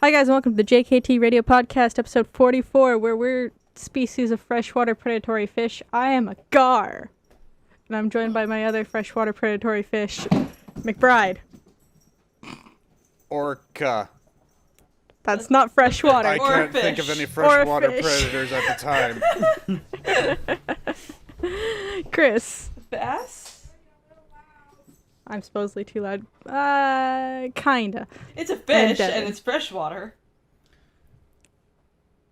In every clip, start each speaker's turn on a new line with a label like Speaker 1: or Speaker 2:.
Speaker 1: Hi guys, and welcome to the JKT Radio Podcast, episode 44, where we're species of freshwater predatory fish. I am a gar, and I'm joined by my other freshwater predatory fish, McBride.
Speaker 2: Orca.
Speaker 1: That's not freshwater.
Speaker 2: I can't think of any freshwater predators at the
Speaker 1: time. Chris.
Speaker 3: Bass?
Speaker 1: I'm supposedly too loud. Kinda.
Speaker 3: It's a fish, and it's freshwater.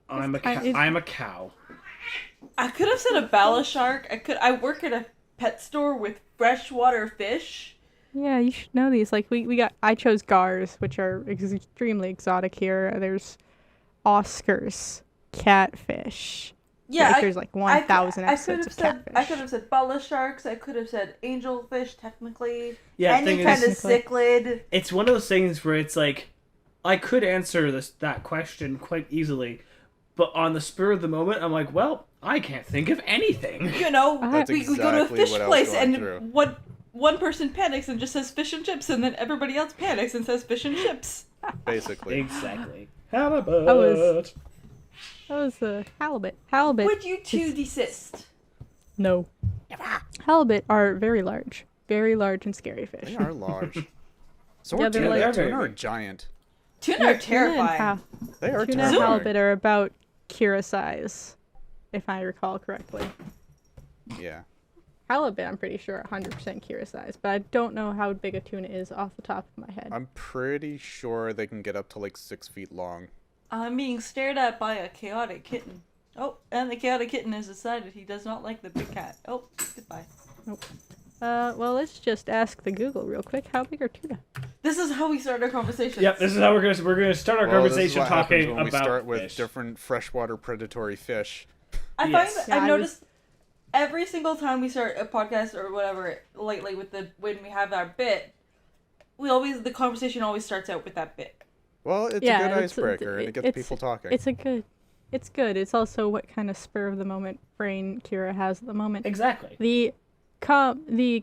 Speaker 4: I'm a cow.
Speaker 3: I could have said a bala shark. I work at a pet store with freshwater fish.
Speaker 1: Yeah, you should know these. Like I chose gars, which are extremely exotic here. There's Oscars, catfish.
Speaker 3: Yeah,
Speaker 1: there's like 1,000 episodes of catfish.
Speaker 3: I could have said bala sharks. I could have said angelfish, technically.
Speaker 4: Yeah,
Speaker 3: any kind of cichlid.
Speaker 4: It's one of those things where it's like, I could answer that question quite easily, but on the spur of the moment, I'm like, well, I can't think of anything.
Speaker 3: You know, we go to a fish place, and
Speaker 2: through.
Speaker 3: one person panics and just says fish and chips, and then everybody else panics and says fish and chips.
Speaker 2: Basically.
Speaker 4: Exactly. Halibut.
Speaker 1: That was a halibut. Halibut.
Speaker 3: Would you two desist?
Speaker 1: No. Halibut are very large and scary fish.
Speaker 2: They are large. So
Speaker 1: Yeah,
Speaker 2: are
Speaker 1: they're
Speaker 2: tuna.
Speaker 1: like-
Speaker 2: Tuna are giant.
Speaker 3: Tuna are terrifying.
Speaker 2: They are
Speaker 1: Tuna and
Speaker 2: terrifying.
Speaker 1: halibut are about Kira size, if I recall correctly.
Speaker 2: Yeah.
Speaker 1: Halibut, I'm pretty sure, 100% Kira size, but I don't know how big a tuna is off the top of my head.
Speaker 2: I'm pretty sure they can get up to like 6 feet long.
Speaker 3: I'm being stared at by a chaotic kitten. Oh, and the chaotic kitten has decided he does not like the big cat. Oh, goodbye.
Speaker 1: Nope. Well, let's just ask the Google real quick. How big are tuna?
Speaker 3: This is how we start our conversations.
Speaker 4: Yep, this is how we're gonna start our conversation talking
Speaker 2: when we
Speaker 4: about
Speaker 2: start with
Speaker 4: fish.
Speaker 2: different freshwater predatory fish.
Speaker 3: I
Speaker 4: Yes.
Speaker 3: find
Speaker 1: Yeah,
Speaker 3: I've noticed every single time we start a podcast or whatever, lately with when we have our bit, the conversation always starts out with that bit.
Speaker 2: Well, it's a good icebreaker, and it gets people talking.
Speaker 1: It's good. It's also what kind of spur of the moment brain Kira has at the moment.
Speaker 4: Exactly.
Speaker 1: The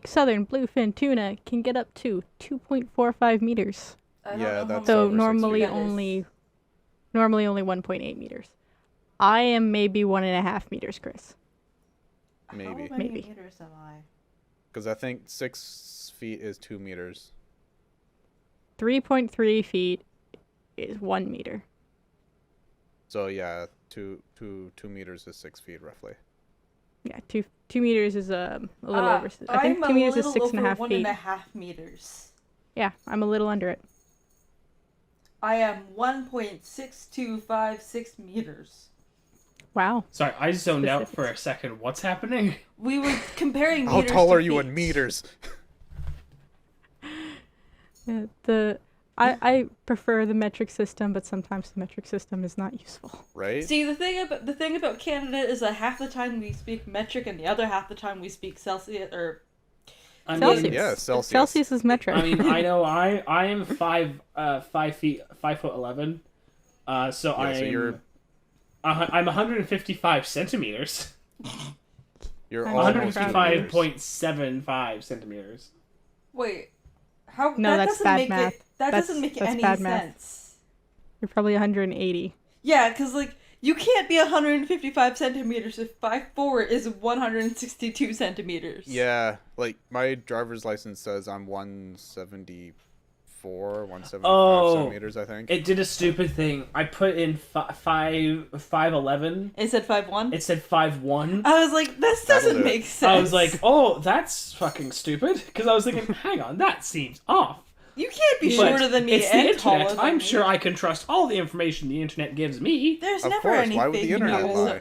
Speaker 1: southern bluefin tuna can get up to 2.45 meters.
Speaker 3: I don't
Speaker 2: Yeah,
Speaker 3: know how
Speaker 2: that's
Speaker 3: much
Speaker 1: So
Speaker 2: over 6
Speaker 1: normally
Speaker 2: feet.
Speaker 1: only 1.8 meters. I am maybe 1.5 meters, Chris.
Speaker 2: Maybe.
Speaker 3: How many
Speaker 1: Maybe.
Speaker 3: meters am I?
Speaker 2: Because I think 6 feet is 2 meters.
Speaker 1: 3.3 feet is 1 meter.
Speaker 2: So yeah, two meters is 6 feet roughly.
Speaker 1: Yeah, 2 meters is a little over. I think 2 meters is 6.5 feet.
Speaker 3: 1.5 meters.
Speaker 1: Yeah, I'm a little under it.
Speaker 3: I am 1.6256 meters.
Speaker 1: Wow.
Speaker 4: Sorry, I zoned out for a second. What's happening?
Speaker 3: We were comparing
Speaker 2: How
Speaker 3: meters
Speaker 2: tall
Speaker 3: to
Speaker 2: are you
Speaker 3: feet.
Speaker 2: in meters?
Speaker 1: Yeah, I prefer the metric system, but sometimes the metric system is not useful.
Speaker 2: Right?
Speaker 3: See, the thing about Canada is that half the time we speak metric and the other half the time we speak Celsius or
Speaker 1: Celsius.
Speaker 2: Yeah, Celsius.
Speaker 1: Celsius is metric.
Speaker 4: I mean, I know I am 5'11". So I'm 155 centimeters.
Speaker 2: You're
Speaker 1: I'm
Speaker 2: almost
Speaker 4: 155.75 centimeters.
Speaker 3: Wait. How
Speaker 1: No,
Speaker 3: that
Speaker 1: that's
Speaker 3: doesn't
Speaker 1: bad
Speaker 3: make
Speaker 1: math.
Speaker 3: that doesn't make
Speaker 1: That's
Speaker 3: any
Speaker 1: bad math.
Speaker 3: sense.
Speaker 1: You're probably 180.
Speaker 3: Yeah, cuz you can't be 155 centimeters if 5'4" is 162 centimeters.
Speaker 2: Yeah, like my driver's license says I'm 175 centimeters, I think.
Speaker 4: It did a stupid thing. I put in 5'11".
Speaker 3: It said 5'1".
Speaker 4: It said 5'1".
Speaker 3: I was like, this
Speaker 2: That'll
Speaker 3: doesn't
Speaker 2: do.
Speaker 3: make sense.
Speaker 4: I was like, oh, that's fucking stupid. Because I was thinking, hang on, that seems off.
Speaker 3: you can't be
Speaker 4: But
Speaker 3: shorter than me
Speaker 4: it's the
Speaker 3: and taller
Speaker 4: internet.
Speaker 3: than
Speaker 4: I'm
Speaker 3: me.
Speaker 4: sure I can trust all the information the internet gives me.
Speaker 3: There's
Speaker 2: Of
Speaker 3: never
Speaker 2: course,
Speaker 3: any
Speaker 2: why would
Speaker 3: fake
Speaker 2: the internet
Speaker 3: news.
Speaker 2: lie?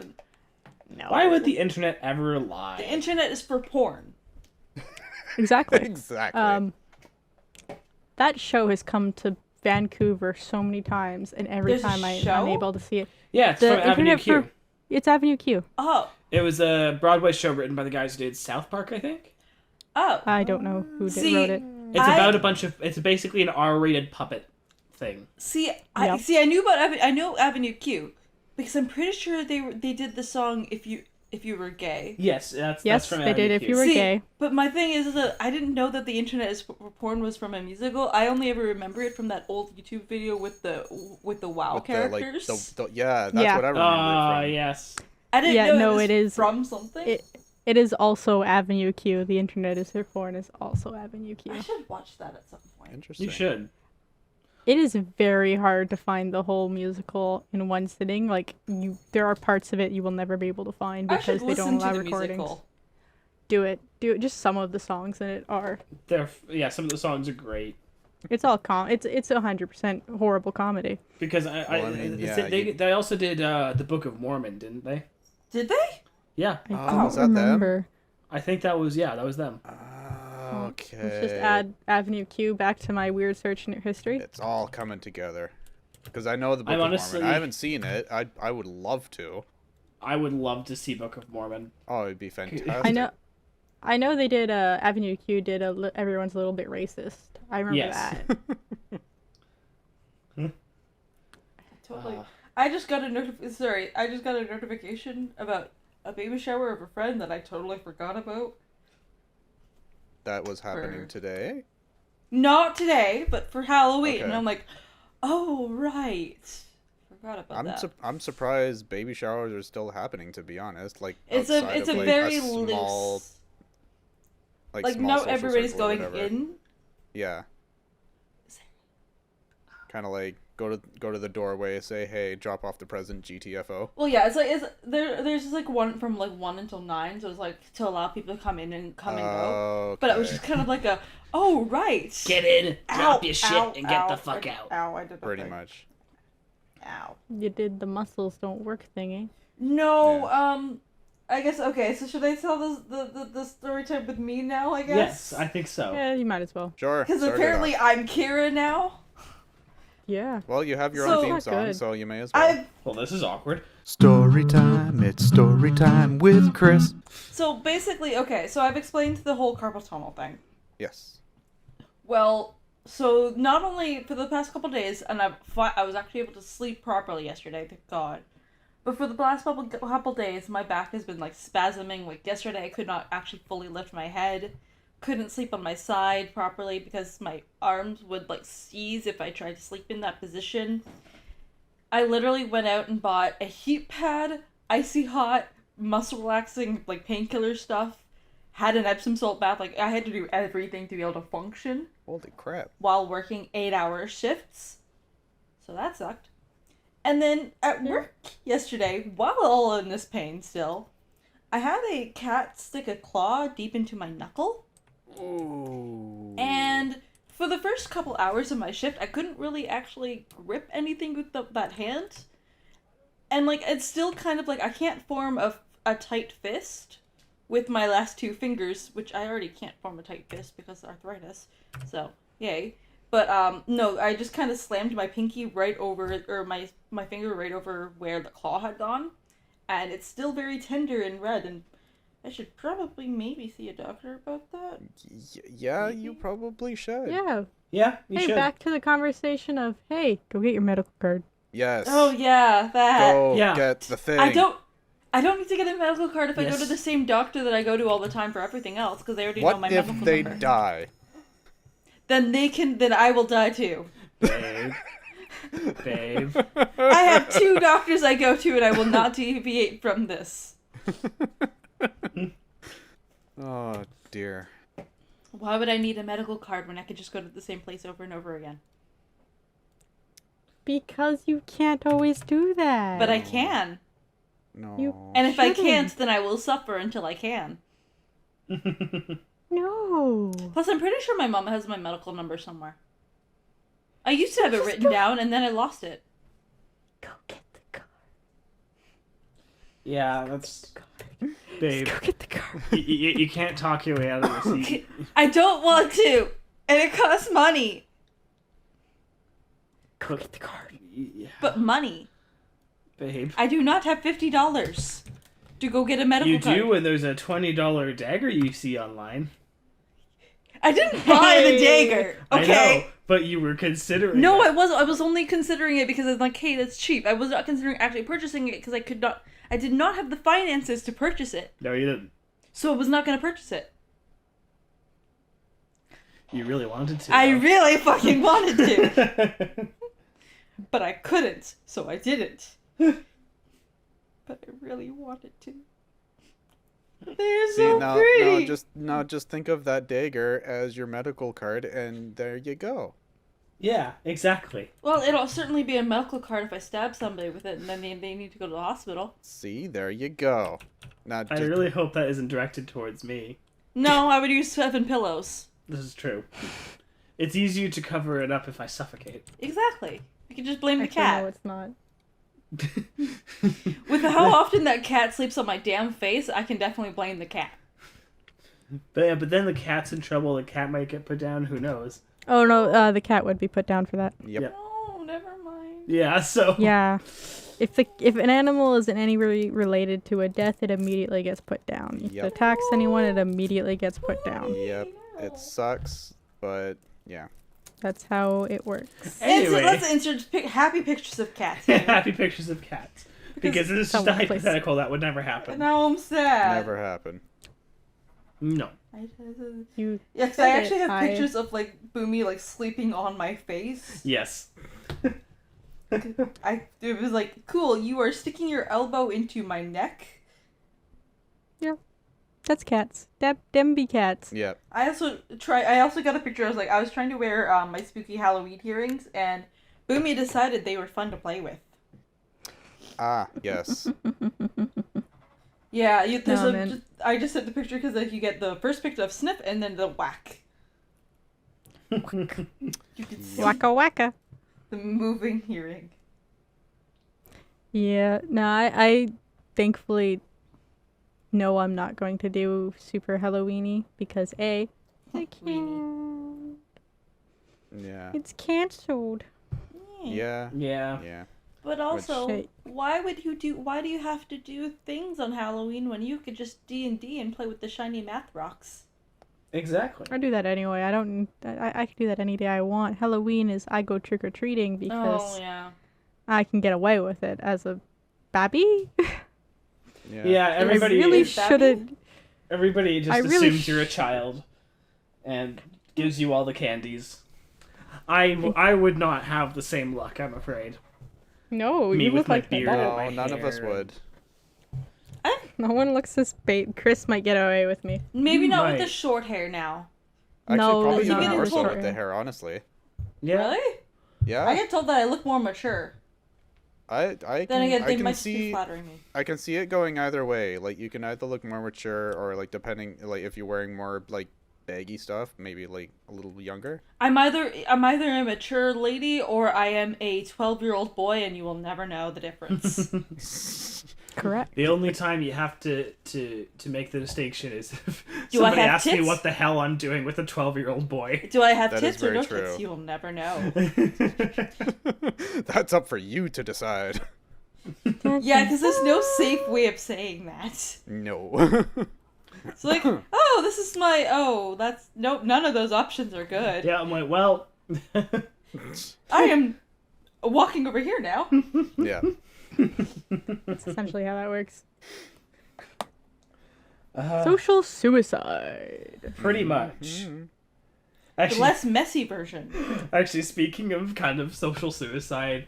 Speaker 1: No.
Speaker 4: Why would the internet ever lie?
Speaker 3: The internet is for porn.
Speaker 1: Exactly.
Speaker 2: Exactly.
Speaker 1: That show has come to Vancouver so many times, and every
Speaker 3: There's a
Speaker 1: time I'm
Speaker 3: show?
Speaker 1: unable to see it.
Speaker 4: Yeah, it's
Speaker 1: The
Speaker 4: from Avenue
Speaker 1: internet
Speaker 4: Q.
Speaker 1: It's Avenue Q.
Speaker 3: Oh.
Speaker 4: It was a Broadway show written by the guys who did South Park, I think.
Speaker 3: Oh.
Speaker 1: I don't know who
Speaker 3: See,
Speaker 1: wrote it.
Speaker 4: It's about a bunch of. It's basically an R-rated puppet thing.
Speaker 3: I
Speaker 1: Yep.
Speaker 3: know Avenue Q because I'm pretty sure they did the song if if you were gay.
Speaker 4: Yes, that's
Speaker 1: Yes,
Speaker 4: from
Speaker 1: they did if you were
Speaker 3: See,
Speaker 1: gay.
Speaker 3: But my thing is that I didn't know that the internet is porn was from a musical. I only ever remember it from that old YouTube video with the WoW
Speaker 2: With
Speaker 3: characters.
Speaker 2: yeah, that's
Speaker 1: Yeah.
Speaker 2: what I remember it from.
Speaker 4: Yes.
Speaker 3: I didn't
Speaker 1: Yeah,
Speaker 3: know
Speaker 1: no,
Speaker 3: it was
Speaker 1: it is-
Speaker 3: from something.
Speaker 1: It is also Avenue Q. The internet is for porn is also Avenue Q.
Speaker 3: I should watch that at some point.
Speaker 2: Interesting.
Speaker 4: You should.
Speaker 1: It is very hard to find the whole musical in one sitting. Like there are parts of it you will never be able to find
Speaker 3: I
Speaker 1: because
Speaker 3: should
Speaker 1: they
Speaker 3: listen
Speaker 1: don't allow
Speaker 3: to the
Speaker 1: recordings.
Speaker 3: musical.
Speaker 1: Do it. Just some of the songs in it are.
Speaker 4: Some of the songs are great.
Speaker 1: It's all It's 100% horrible comedy.
Speaker 4: Because they also did the Book of Mormon, didn't they?
Speaker 3: Did they?
Speaker 4: Yeah,
Speaker 1: I
Speaker 2: Oh,
Speaker 1: don't
Speaker 2: is that them?
Speaker 1: remember.
Speaker 4: I think that was them.
Speaker 2: Okay.
Speaker 1: Let's just add Avenue Q back to my weird search history.
Speaker 2: It's all coming together. Because I know the Book
Speaker 4: I'm
Speaker 2: of
Speaker 4: honestly-
Speaker 2: Mormon. I haven't seen it. I would love to.
Speaker 4: I would love to see Book of Mormon.
Speaker 2: Oh, it'd be fantastic.
Speaker 1: I know they did. Avenue Q did Everyone's a Little Bit Racist. I remember
Speaker 4: Yes.
Speaker 1: that.
Speaker 3: Totally. I just got a notification about a baby shower of a friend that I totally forgot about.
Speaker 2: That was happening today.
Speaker 3: Not today, but for Halloween.
Speaker 2: Okay.
Speaker 3: And I'm like, oh, right. Forgot about that.
Speaker 2: I'm surprised baby showers are still happening, to be honest. Like
Speaker 3: It's
Speaker 2: outside
Speaker 3: a
Speaker 2: of, like,
Speaker 3: very
Speaker 2: small,
Speaker 3: loose.
Speaker 2: like
Speaker 3: Like,
Speaker 2: small
Speaker 3: not
Speaker 2: social
Speaker 3: everybody's
Speaker 2: circle or
Speaker 3: going
Speaker 2: whatever.
Speaker 3: in.
Speaker 2: Yeah. Kind of like go to the doorway, say, "Hey, drop off the present, GTFO."
Speaker 3: Well, yeah, there's just like one from like 1 until 9, so it's like to allow people to come in and come and go.
Speaker 2: Okay.
Speaker 3: But it was just kind of like a, oh, right.
Speaker 4: Get in, drop your shit,
Speaker 3: Ow,
Speaker 4: and get the
Speaker 3: ow,
Speaker 4: fuck out.
Speaker 3: Ow, I did the
Speaker 2: Pretty
Speaker 3: thing.
Speaker 2: much.
Speaker 3: Ow.
Speaker 1: You did the muscles don't work thingy.
Speaker 3: No, I guess, okay, so should I tell the story time with me now, I guess?
Speaker 4: Yes, I think so.
Speaker 1: Yeah, you might as well.
Speaker 2: Sure.
Speaker 3: Because
Speaker 2: start it
Speaker 3: apparently
Speaker 2: off.
Speaker 3: I'm Kira now.
Speaker 1: Yeah.
Speaker 2: Well, you have your
Speaker 3: So-
Speaker 2: own theme
Speaker 1: Not
Speaker 2: song,
Speaker 1: good.
Speaker 2: so you may as well.
Speaker 4: Well, this is awkward.
Speaker 2: Story time. It's story time with Chris.
Speaker 3: So basically, okay, so I've explained the whole carpal tunnel thing.
Speaker 2: Yes.
Speaker 3: Well, so not only for the past couple days, and I was actually able to sleep properly yesterday, thank God. But for the last couple days, my back has been like spasming. Like yesterday, I could not actually fully lift my head. Couldn't sleep on my side properly because my arms would like seize if I tried to sleep in that position. I literally went out and bought a heat pad, icy hot, muscle relaxing, like painkiller stuff. Had an Epsom salt bath. Like I had to do everything to be able to function
Speaker 2: Holy crap.
Speaker 3: while working 8-hour shifts. So that sucked. And then at work yesterday, while all in this pain still, I had a cat stick a claw deep into my knuckle.
Speaker 2: Ooh.
Speaker 3: And for the first couple hours of my shift, I couldn't really actually grip anything with that hand. And like, it's still kind of like, I can't form a tight fist with my last 2 fingers, which I already can't form a tight fist because of arthritis. So, yay. But, no, I just kind of slammed my pinky right over, or my finger right over where the claw had gone. And it's still very tender and red, and I should probably maybe see a doctor about that.
Speaker 2: Yeah, you probably should.
Speaker 1: Yeah.
Speaker 4: Yeah, you
Speaker 1: Hey,
Speaker 4: should.
Speaker 1: back to the conversation of, hey, go get your medical card.
Speaker 2: Yes.
Speaker 3: Oh, yeah, that.
Speaker 2: Go
Speaker 4: Yeah.
Speaker 2: get the thing.
Speaker 3: I don't need to get a medical card if I go
Speaker 4: Yes.
Speaker 3: to the same doctor that I go to all the time for everything else, because they already know
Speaker 2: What
Speaker 3: my
Speaker 2: if
Speaker 3: medical
Speaker 2: they
Speaker 3: number.
Speaker 2: die?
Speaker 3: Then I will die too.
Speaker 4: Babe. Babe.
Speaker 3: I have 2 doctors I go to, and I will not deviate from this.
Speaker 2: Oh dear.
Speaker 3: Why would I need a medical card when I could just go to the same place over and over again?
Speaker 1: Because you can't always do that.
Speaker 3: But I can.
Speaker 2: No.
Speaker 3: And if I
Speaker 1: Shouldn't.
Speaker 3: can't, then I will suffer until I can.
Speaker 1: No.
Speaker 3: Plus, I'm pretty sure my mom has my medical number somewhere. I used to have it written down, and then I lost it.
Speaker 1: Go get the card.
Speaker 4: Yeah, that's... Babe,
Speaker 1: Go get the card.
Speaker 4: you can't talk your way out of the seat.
Speaker 3: I don't want to, and it costs money.
Speaker 1: Go get the card.
Speaker 4: Yeah.
Speaker 3: But money.
Speaker 4: Babe.
Speaker 3: I do not have $50 to go get a medical
Speaker 4: You
Speaker 3: card.
Speaker 4: do when there's a $20 dagger you see online.
Speaker 3: I didn't buy the
Speaker 1: Hey.
Speaker 3: dagger,
Speaker 4: I
Speaker 3: okay?
Speaker 4: know, But you were considering
Speaker 3: No,
Speaker 4: it.
Speaker 3: I wasn't. I was only considering it because it's like, hey, that's cheap. I was not considering actually purchasing it because I did not have the finances to purchase it.
Speaker 4: No, you didn't.
Speaker 3: So I was not going to purchase it.
Speaker 4: You really wanted to.
Speaker 3: I
Speaker 4: though.
Speaker 3: really fucking wanted to. But I couldn't, so I didn't. But I really wanted to. They're
Speaker 2: See,
Speaker 3: so pretty.
Speaker 2: now just think of that dagger as your medical card, and there you go.
Speaker 4: Yeah, exactly.
Speaker 3: Well, it'll certainly be a medical card if I stab somebody with it, and then they need to go to the hospital.
Speaker 2: See, there you go. Now,
Speaker 4: I really hope that isn't directed towards me.
Speaker 3: No, I would use 7 pillows.
Speaker 4: This is true. It's easier to cover it up if I suffocate.
Speaker 3: Exactly. You can just blame the
Speaker 1: Actually, no,
Speaker 3: cat.
Speaker 1: it's not.
Speaker 3: With how often that cat sleeps on my damn face, I can definitely blame the cat.
Speaker 4: But then the cat's in trouble. The cat might get put down. Who knows?
Speaker 1: Oh no, the cat would be put down for that.
Speaker 2: Yep.
Speaker 4: Yep.
Speaker 3: Oh, never mind.
Speaker 4: Yeah. So.
Speaker 1: Yeah. If an animal is in any way related to a death, it immediately gets put down. If
Speaker 2: Yep.
Speaker 1: it attacks anyone, it immediately gets put down.
Speaker 2: Yep. It sucks, but yeah.
Speaker 1: That's how it works.
Speaker 4: Anyway.
Speaker 3: Let's insert happy pictures of cats. here.
Speaker 4: Happy pictures of cats. Because it is just a
Speaker 1: Someone please.
Speaker 4: hypothetical that would never happen.
Speaker 3: Now I'm sad.
Speaker 2: Never happened.
Speaker 4: No.
Speaker 1: You
Speaker 3: Yeah, because
Speaker 1: said
Speaker 3: I actually
Speaker 1: it.
Speaker 3: have pictures of like Boomy like sleeping on my face.
Speaker 4: Yes.
Speaker 3: It was like, cool, you are sticking your elbow into my neck.
Speaker 1: That's cats. Dem be cats.
Speaker 2: Yep.
Speaker 3: I also got a picture. I was trying to wear my spooky Halloween earrings, and Boomy decided they were fun to play with.
Speaker 2: Ah, yes.
Speaker 3: Yeah,
Speaker 1: Oh, man.
Speaker 3: I just sent the picture because like you get the first picture of Sniff and then the whack. You can see
Speaker 1: Wacka wacka.
Speaker 3: the moving earring.
Speaker 1: Yeah. No, I thankfully know I'm not going to do super Halloweeny because A, I can't.
Speaker 2: Yeah.
Speaker 1: It's cancelled.
Speaker 2: Yeah.
Speaker 4: Yeah.
Speaker 2: Yeah.
Speaker 3: But also,
Speaker 1: Which-
Speaker 3: why do you have to do things on Halloween when you could just D&D and play with the shiny math rocks?
Speaker 4: Exactly.
Speaker 1: I do that anyway. I can do that any day I want. Halloween is I go trick or treating because
Speaker 3: yeah.
Speaker 1: I can get away with it as a babby.
Speaker 4: Yeah, everybody
Speaker 1: I really
Speaker 3: is babby?
Speaker 1: should have.
Speaker 4: everybody just
Speaker 1: I really
Speaker 4: assumes you're a child and gives you all the candies. I would not have the same luck, I'm afraid.
Speaker 1: No,
Speaker 4: Me
Speaker 1: you
Speaker 4: with
Speaker 1: look
Speaker 4: my
Speaker 1: like my
Speaker 4: beard.
Speaker 1: dad.
Speaker 2: No,
Speaker 4: my
Speaker 2: none of us
Speaker 4: hair.
Speaker 2: would.
Speaker 1: No one looks this bait. Chris might get away with me.
Speaker 3: Maybe not with
Speaker 4: Right.
Speaker 3: the short hair now.
Speaker 2: Actually,
Speaker 1: No,
Speaker 2: probably
Speaker 3: it's
Speaker 2: even
Speaker 3: not
Speaker 2: more
Speaker 3: the
Speaker 2: so
Speaker 3: short
Speaker 2: with the hair, honestly.
Speaker 4: Yeah.
Speaker 3: Really?
Speaker 2: Yeah.
Speaker 3: I get told that I look more mature.
Speaker 2: I
Speaker 3: Then
Speaker 2: can,
Speaker 3: again,
Speaker 2: I
Speaker 3: they
Speaker 2: can
Speaker 3: might just be
Speaker 2: see
Speaker 3: flattering me.
Speaker 2: I can see it going either way. Like you can either look more mature or like depending like if you're wearing more like baggy stuff, maybe like a little younger.
Speaker 3: I'm either a mature lady or I am a 12-year-old boy, and you will never know the difference.
Speaker 1: Correct.
Speaker 4: The only time you have to make the distinction is if
Speaker 3: Do I
Speaker 4: somebody
Speaker 3: have
Speaker 4: asks me
Speaker 3: tits?
Speaker 4: what the hell I'm doing with a 12-year-old boy.
Speaker 3: Do I have
Speaker 2: That is
Speaker 3: tits or
Speaker 2: very
Speaker 3: no
Speaker 2: true.
Speaker 3: tits? You will never know.
Speaker 2: That's up for you to decide.
Speaker 3: Yeah, because there's no safe way of saying that.
Speaker 2: No.
Speaker 3: It's like, oh, this is my, that's, nope, none of those options are good.
Speaker 4: Yeah, I'm like, well,
Speaker 3: I am walking over here now.
Speaker 2: Yeah.
Speaker 1: That's essentially how that works.
Speaker 4: uh,
Speaker 1: Social suicide.
Speaker 4: pretty much.
Speaker 2: Mhm.
Speaker 3: The
Speaker 4: Actually,
Speaker 3: less messy version.
Speaker 4: actually, speaking of kind of social suicide,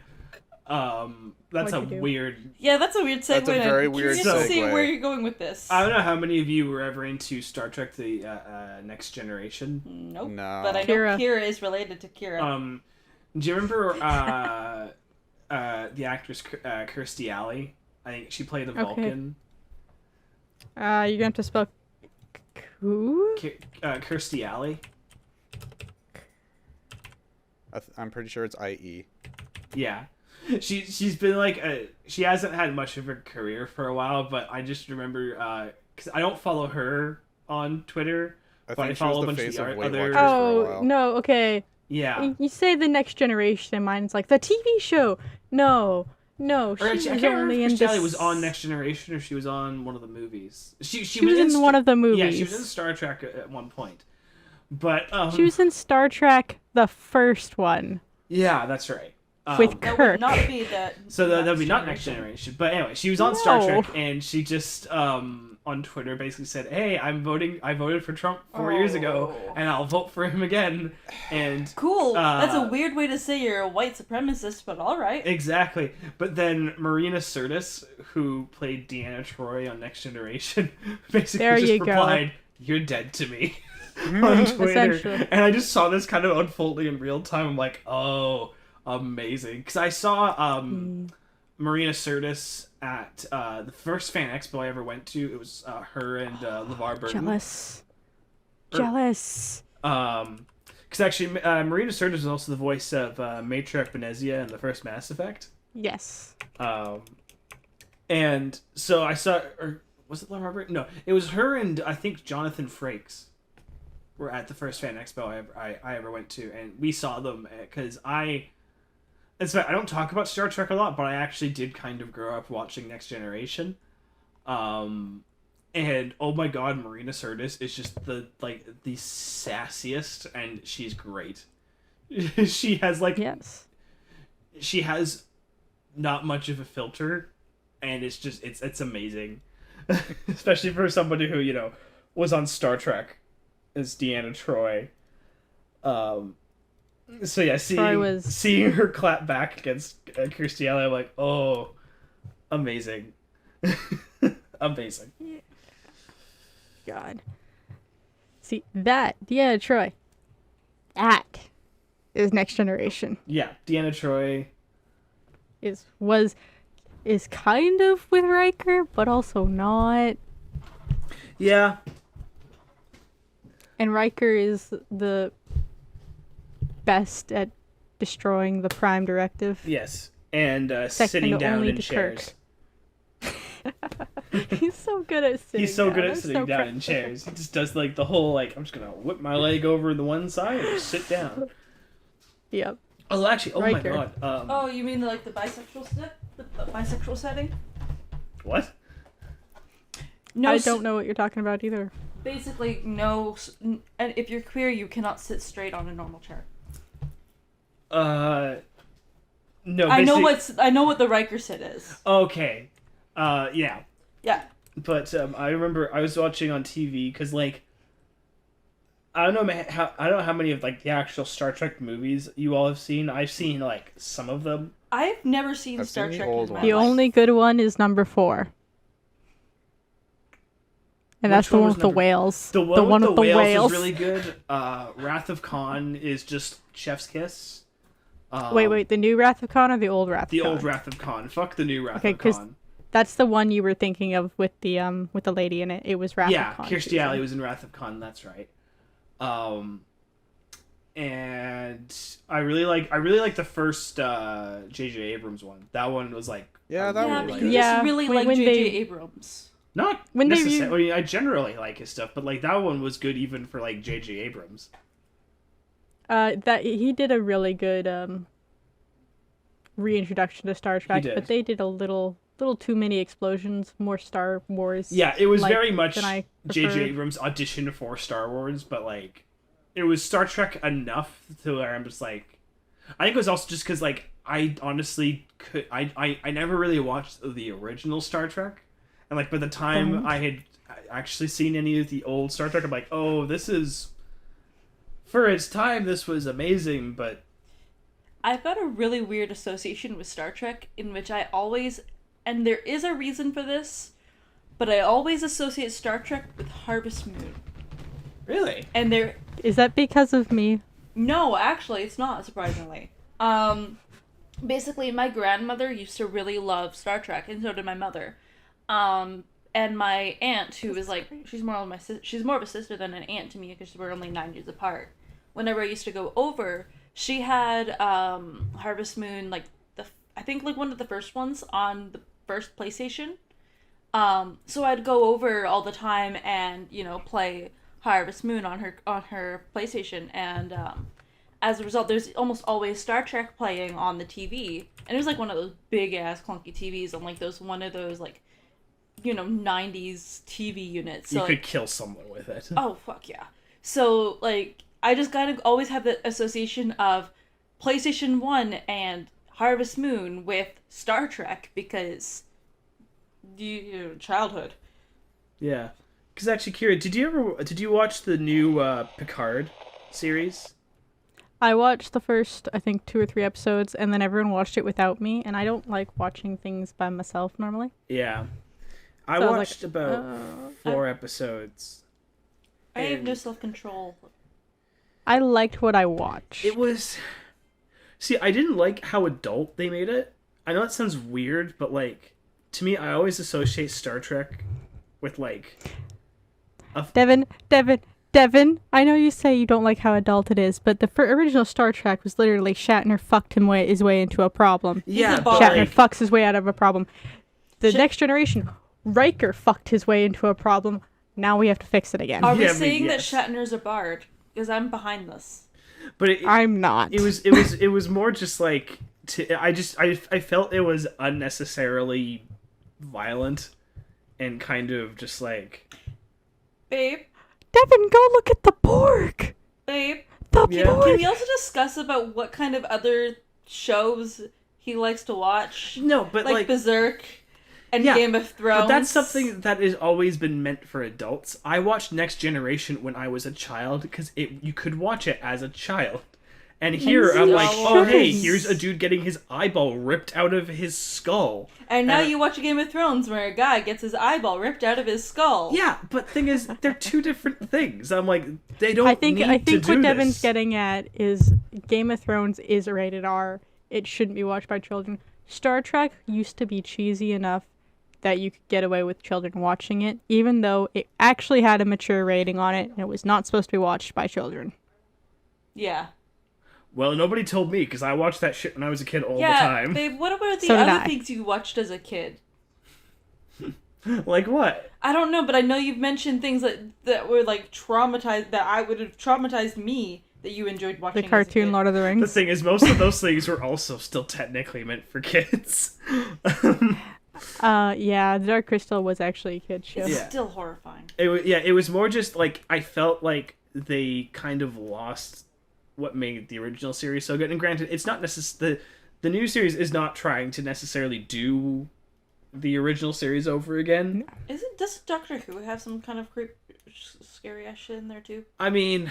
Speaker 4: that's
Speaker 1: What'd
Speaker 4: a
Speaker 1: you do?
Speaker 4: weird.
Speaker 3: Yeah, that's a weird segue.
Speaker 2: That's a
Speaker 3: and I'm
Speaker 2: very weird
Speaker 3: curious to see
Speaker 2: segue.
Speaker 3: where you're going with this.
Speaker 4: I don't know how many of you were ever into Star Trek: The Next Generation.
Speaker 3: Nope.
Speaker 2: No.
Speaker 3: But I know
Speaker 1: Kira.
Speaker 3: Kira is related to Kira.
Speaker 4: Do you remember the actress Kirstie Alley? I think she played the
Speaker 1: Okay.
Speaker 4: Vulcan.
Speaker 1: You're gonna have to spell who?
Speaker 4: Kirstie Alley.
Speaker 2: I'm pretty sure it's IE.
Speaker 4: Yeah, she's been like she hasn't had much of a career for a while, but I just remember because I don't follow her on Twitter,
Speaker 2: I
Speaker 4: but I
Speaker 2: think she was
Speaker 4: follow a
Speaker 2: the
Speaker 4: bunch
Speaker 2: face
Speaker 4: of
Speaker 2: of
Speaker 4: the
Speaker 2: Weight
Speaker 4: other.
Speaker 2: Watchers for a
Speaker 1: Oh
Speaker 2: while.
Speaker 1: no, okay.
Speaker 4: Yeah,
Speaker 1: You say the next generation, mine's like the TV show. No,
Speaker 4: or
Speaker 1: she
Speaker 4: actually, I
Speaker 1: was
Speaker 4: can't remember
Speaker 1: only
Speaker 4: if
Speaker 1: in
Speaker 4: Kirstie Alley
Speaker 1: this.
Speaker 4: was on Next Generation or she was on one of the movies. She
Speaker 1: was in one of the
Speaker 4: Yeah, she was
Speaker 1: movies.
Speaker 4: in Star Trek at one point, but
Speaker 1: She was in Star Trek: the first one
Speaker 4: Yeah, that's right.
Speaker 1: with
Speaker 3: That
Speaker 1: Kirk.
Speaker 3: would not be that.
Speaker 4: So that'd be not Next Generation. But anyway, she was on Star
Speaker 1: No.
Speaker 4: Trek, and she just on Twitter basically said, "Hey, I voted for Trump 4 years ago,
Speaker 3: Oh.
Speaker 4: and I'll vote for him again." And
Speaker 3: Cool. That's a
Speaker 4: Uh,
Speaker 3: weird way to say you're a white supremacist, but all right.
Speaker 4: exactly. But then Marina Sirtis, who played Deanna Troi on Next Generation, basically
Speaker 1: There
Speaker 4: just
Speaker 1: you go.
Speaker 4: replied, "You're dead to me." on Twitter.
Speaker 1: Essentially.
Speaker 4: And I just saw this kind of unfolding in real time. I'm like, oh, amazing. Because I saw Marina Sirtis at the first fan expo I ever went to. It was her and LeVar Burton.
Speaker 1: Jealous.
Speaker 4: Er-
Speaker 1: Jealous.
Speaker 4: Because actually, Marina Sirtis was also the voice of Matriarch Benezia in the first Mass Effect.
Speaker 1: Yes.
Speaker 4: And so I saw, or was it LeVar Burton? No, it was her and I think Jonathan Frakes were at the first fan expo I ever went to, and we saw them because it's fact, I don't talk about Star Trek a lot, but I actually did kind of grow up watching Next Generation. And oh my god, Marina Sirtis is just the sassiest, and she's great. She has
Speaker 1: Yes.
Speaker 4: she has not much of a filter, and it's amazing. Especially for somebody who, was on Star Trek as Deanna Troi. So yeah, seeing her clap back against Kirstie Alley, I'm like, oh, amazing. Amazing.
Speaker 1: God. See, that, Deanna Troi, that is Next Generation.
Speaker 4: Yeah, Deanna Troi.
Speaker 1: Is kind of with Riker, but also not.
Speaker 4: Yeah.
Speaker 1: And Riker is the best at destroying the Prime Directive.
Speaker 4: Yes. And
Speaker 1: Second
Speaker 4: sitting down
Speaker 1: only
Speaker 4: in
Speaker 1: to
Speaker 4: chairs.
Speaker 1: He's so good at sitting
Speaker 4: He's so
Speaker 1: down.
Speaker 4: good at
Speaker 1: I'm
Speaker 4: sitting
Speaker 1: so
Speaker 4: down
Speaker 1: proud
Speaker 4: in
Speaker 1: of
Speaker 4: chairs. He just does the whole I'm just gonna whip my leg over the one side and just sit down.
Speaker 1: him. Yep.
Speaker 4: Oh, actually, oh
Speaker 1: Riker.
Speaker 4: my god.
Speaker 3: Oh, you mean the bisexual the bisexual setting?
Speaker 4: What?
Speaker 3: No,
Speaker 1: I don't know what you're talking about either.
Speaker 3: Basically, no. And if you're queer, you cannot sit straight on a normal chair.
Speaker 4: No.
Speaker 3: I know what the Riker sit is.
Speaker 4: Okay. Yeah.
Speaker 3: Yeah.
Speaker 4: But I remember I was watching on TV because I don't know how many of the actual Star Trek movies you all have seen. I've seen some of them.
Speaker 3: I've never seen
Speaker 2: I've
Speaker 3: Star
Speaker 2: seen the
Speaker 3: Trek
Speaker 2: old
Speaker 3: in my
Speaker 2: ones.
Speaker 1: The
Speaker 3: life.
Speaker 1: only good one is number 4. And that's
Speaker 4: Which
Speaker 1: the
Speaker 4: one
Speaker 1: one
Speaker 4: was
Speaker 1: with the
Speaker 4: number-
Speaker 1: whales.
Speaker 4: The one with the whales
Speaker 1: whales.
Speaker 4: is really good. Wrath of Khan is just chef's kiss.
Speaker 1: Wait, the new Wrath of Khan or the old Wrath
Speaker 4: The
Speaker 1: of Khan?
Speaker 4: old Wrath of Khan. Fuck the new Wrath
Speaker 1: Okay,
Speaker 4: of
Speaker 1: 'cause
Speaker 4: Khan.
Speaker 1: That's the one you were thinking of with the lady in it. It was Wrath
Speaker 4: Yeah,
Speaker 1: of Khan.
Speaker 4: Kirstie
Speaker 1: season.
Speaker 4: Alley was in Wrath of Khan. That's right. And I really like the first J.J. Abrams one. That one was
Speaker 2: Yeah, that
Speaker 3: Yeah,
Speaker 2: one
Speaker 3: but
Speaker 2: was
Speaker 3: you
Speaker 2: good.
Speaker 1: Yeah,
Speaker 3: just really
Speaker 1: when-
Speaker 3: like
Speaker 1: when
Speaker 3: J.J.
Speaker 1: they-
Speaker 3: Abrams.
Speaker 4: not
Speaker 1: When they
Speaker 4: necessarily. I generally like his stuff, but that one was good even for J.J. Abrams.
Speaker 1: That he did a really good reintroduction to Star Trek,
Speaker 4: did.
Speaker 1: but they did a little too many explosions, more Star Wars.
Speaker 4: Yeah, it was
Speaker 1: like
Speaker 4: very much
Speaker 1: than I
Speaker 4: J.J.
Speaker 1: preferred.
Speaker 4: Abrams auditioned for Star Wars, but it was Star Trek enough to where I'm just I think it was also just because I honestly I never really watched the original Star Trek, and by the time
Speaker 1: Don't.
Speaker 4: I had actually seen any of the old Star Trek, I'm like, oh, this is for its time, this was amazing, but
Speaker 3: I've got a really weird association with Star Trek in which I always, and there is a reason for this, but I always associate Star Trek with Harvest Moon.
Speaker 4: really,
Speaker 3: And there,
Speaker 1: Is that because of me?
Speaker 3: no, actually, it's not, surprisingly. Basically, my grandmother used to really love Star Trek, and so did my mother. And my aunt, who is she's more of a sister than an aunt to me because we're only 9 years apart. Whenever I used to go over, she had Harvest Moon, I think one of the first ones on the first PlayStation. So I'd go over all the time and play Harvest Moon on her PlayStation, and as a result, there's almost always Star Trek playing on the TV, and it was one of those big ass clunky TVs on one of those 90s TV units. So,
Speaker 4: you could kill someone with it.
Speaker 3: oh fuck yeah. So I just kind of always have the association of PlayStation 1 and Harvest Moon with Star Trek because childhood.
Speaker 4: Yeah. Because actually, Kira, did you watch the new Picard series?
Speaker 1: I watched the first, I think, 2 or 3 episodes, and then everyone watched it without me, and I don't like watching things by myself normally.
Speaker 4: Yeah. I
Speaker 1: So I was
Speaker 4: watched
Speaker 1: like,
Speaker 4: about 4 episodes.
Speaker 3: I have no
Speaker 4: And
Speaker 3: self-control.
Speaker 1: I liked what I watched.
Speaker 4: it was... See, I didn't like how adult they made it. I know that sounds weird, but, like, to me, I always associate Star Trek with, like...
Speaker 1: Devin, I know you say you don't like how adult it is, but the original Star Trek was literally Shatner fucked his way into a problem.
Speaker 4: Yeah,
Speaker 3: a
Speaker 4: but,
Speaker 3: bard.
Speaker 1: Shatner
Speaker 4: like...
Speaker 1: fucks his way out of a problem. The Next Generation, Riker fucked his way into a problem. Now we have to fix it again.
Speaker 3: Are we
Speaker 4: Yeah, but
Speaker 3: saying
Speaker 4: yes.
Speaker 3: that Shatner's a bard? Because I'm behind this.
Speaker 4: But
Speaker 1: I'm not.
Speaker 4: It was more just like I felt it was unnecessarily violent and kind of just like
Speaker 3: Babe,
Speaker 1: Devin, go look at the Borg.
Speaker 3: babe.
Speaker 1: The
Speaker 4: Yeah.
Speaker 1: Borg.
Speaker 3: Can we also discuss about what kind of other shows he likes to watch?
Speaker 4: no, but
Speaker 3: Like Berserk and
Speaker 4: Yeah,
Speaker 3: Game of Thrones.
Speaker 4: but that's something that has always been meant for adults. I watched Next Generation when I was a child because you could watch it as a child. And here I'm like, oh hey, here's a dude getting his eyeball ripped out of his skull.
Speaker 3: And now
Speaker 4: and-
Speaker 3: you watch a Game of Thrones where a guy gets his eyeball ripped out of his skull.
Speaker 4: Yeah, but thing is, they're two different things. I'm like, they don't.
Speaker 1: I think
Speaker 4: need to do
Speaker 1: what Devin's
Speaker 4: this.
Speaker 1: getting at is Game of Thrones is rated R. It shouldn't be watched by children. Star Trek used to be cheesy enough that you could get away with children watching it, even though it actually had a mature rating on it and it was not supposed to be watched by children.
Speaker 3: Yeah.
Speaker 4: Well, nobody told me because I watched that shit when I was a kid all the
Speaker 3: Yeah,
Speaker 4: time.
Speaker 3: babe, what about the
Speaker 1: So did
Speaker 3: other
Speaker 1: I.
Speaker 3: things you watched as a kid?
Speaker 4: Like what?
Speaker 3: I don't know, but I know you've mentioned things that were like traumatized, that I would have traumatized me, that you enjoyed watching
Speaker 1: The
Speaker 3: as a
Speaker 1: cartoon
Speaker 3: kid.
Speaker 1: Lord of the
Speaker 4: The
Speaker 1: Rings.
Speaker 4: thing is, most of those things were also still technically meant for kids.
Speaker 1: Yeah, The Dark Crystal was actually a kid's show.
Speaker 3: It's
Speaker 4: Yeah.
Speaker 3: still horrifying.
Speaker 4: It was more just like I felt like they kind of lost what made the original series so good. And granted, it's not the new series is not trying to necessarily do the original series over again.
Speaker 3: Does Doctor Who have some kind of scary ass shit in there too?
Speaker 4: I mean,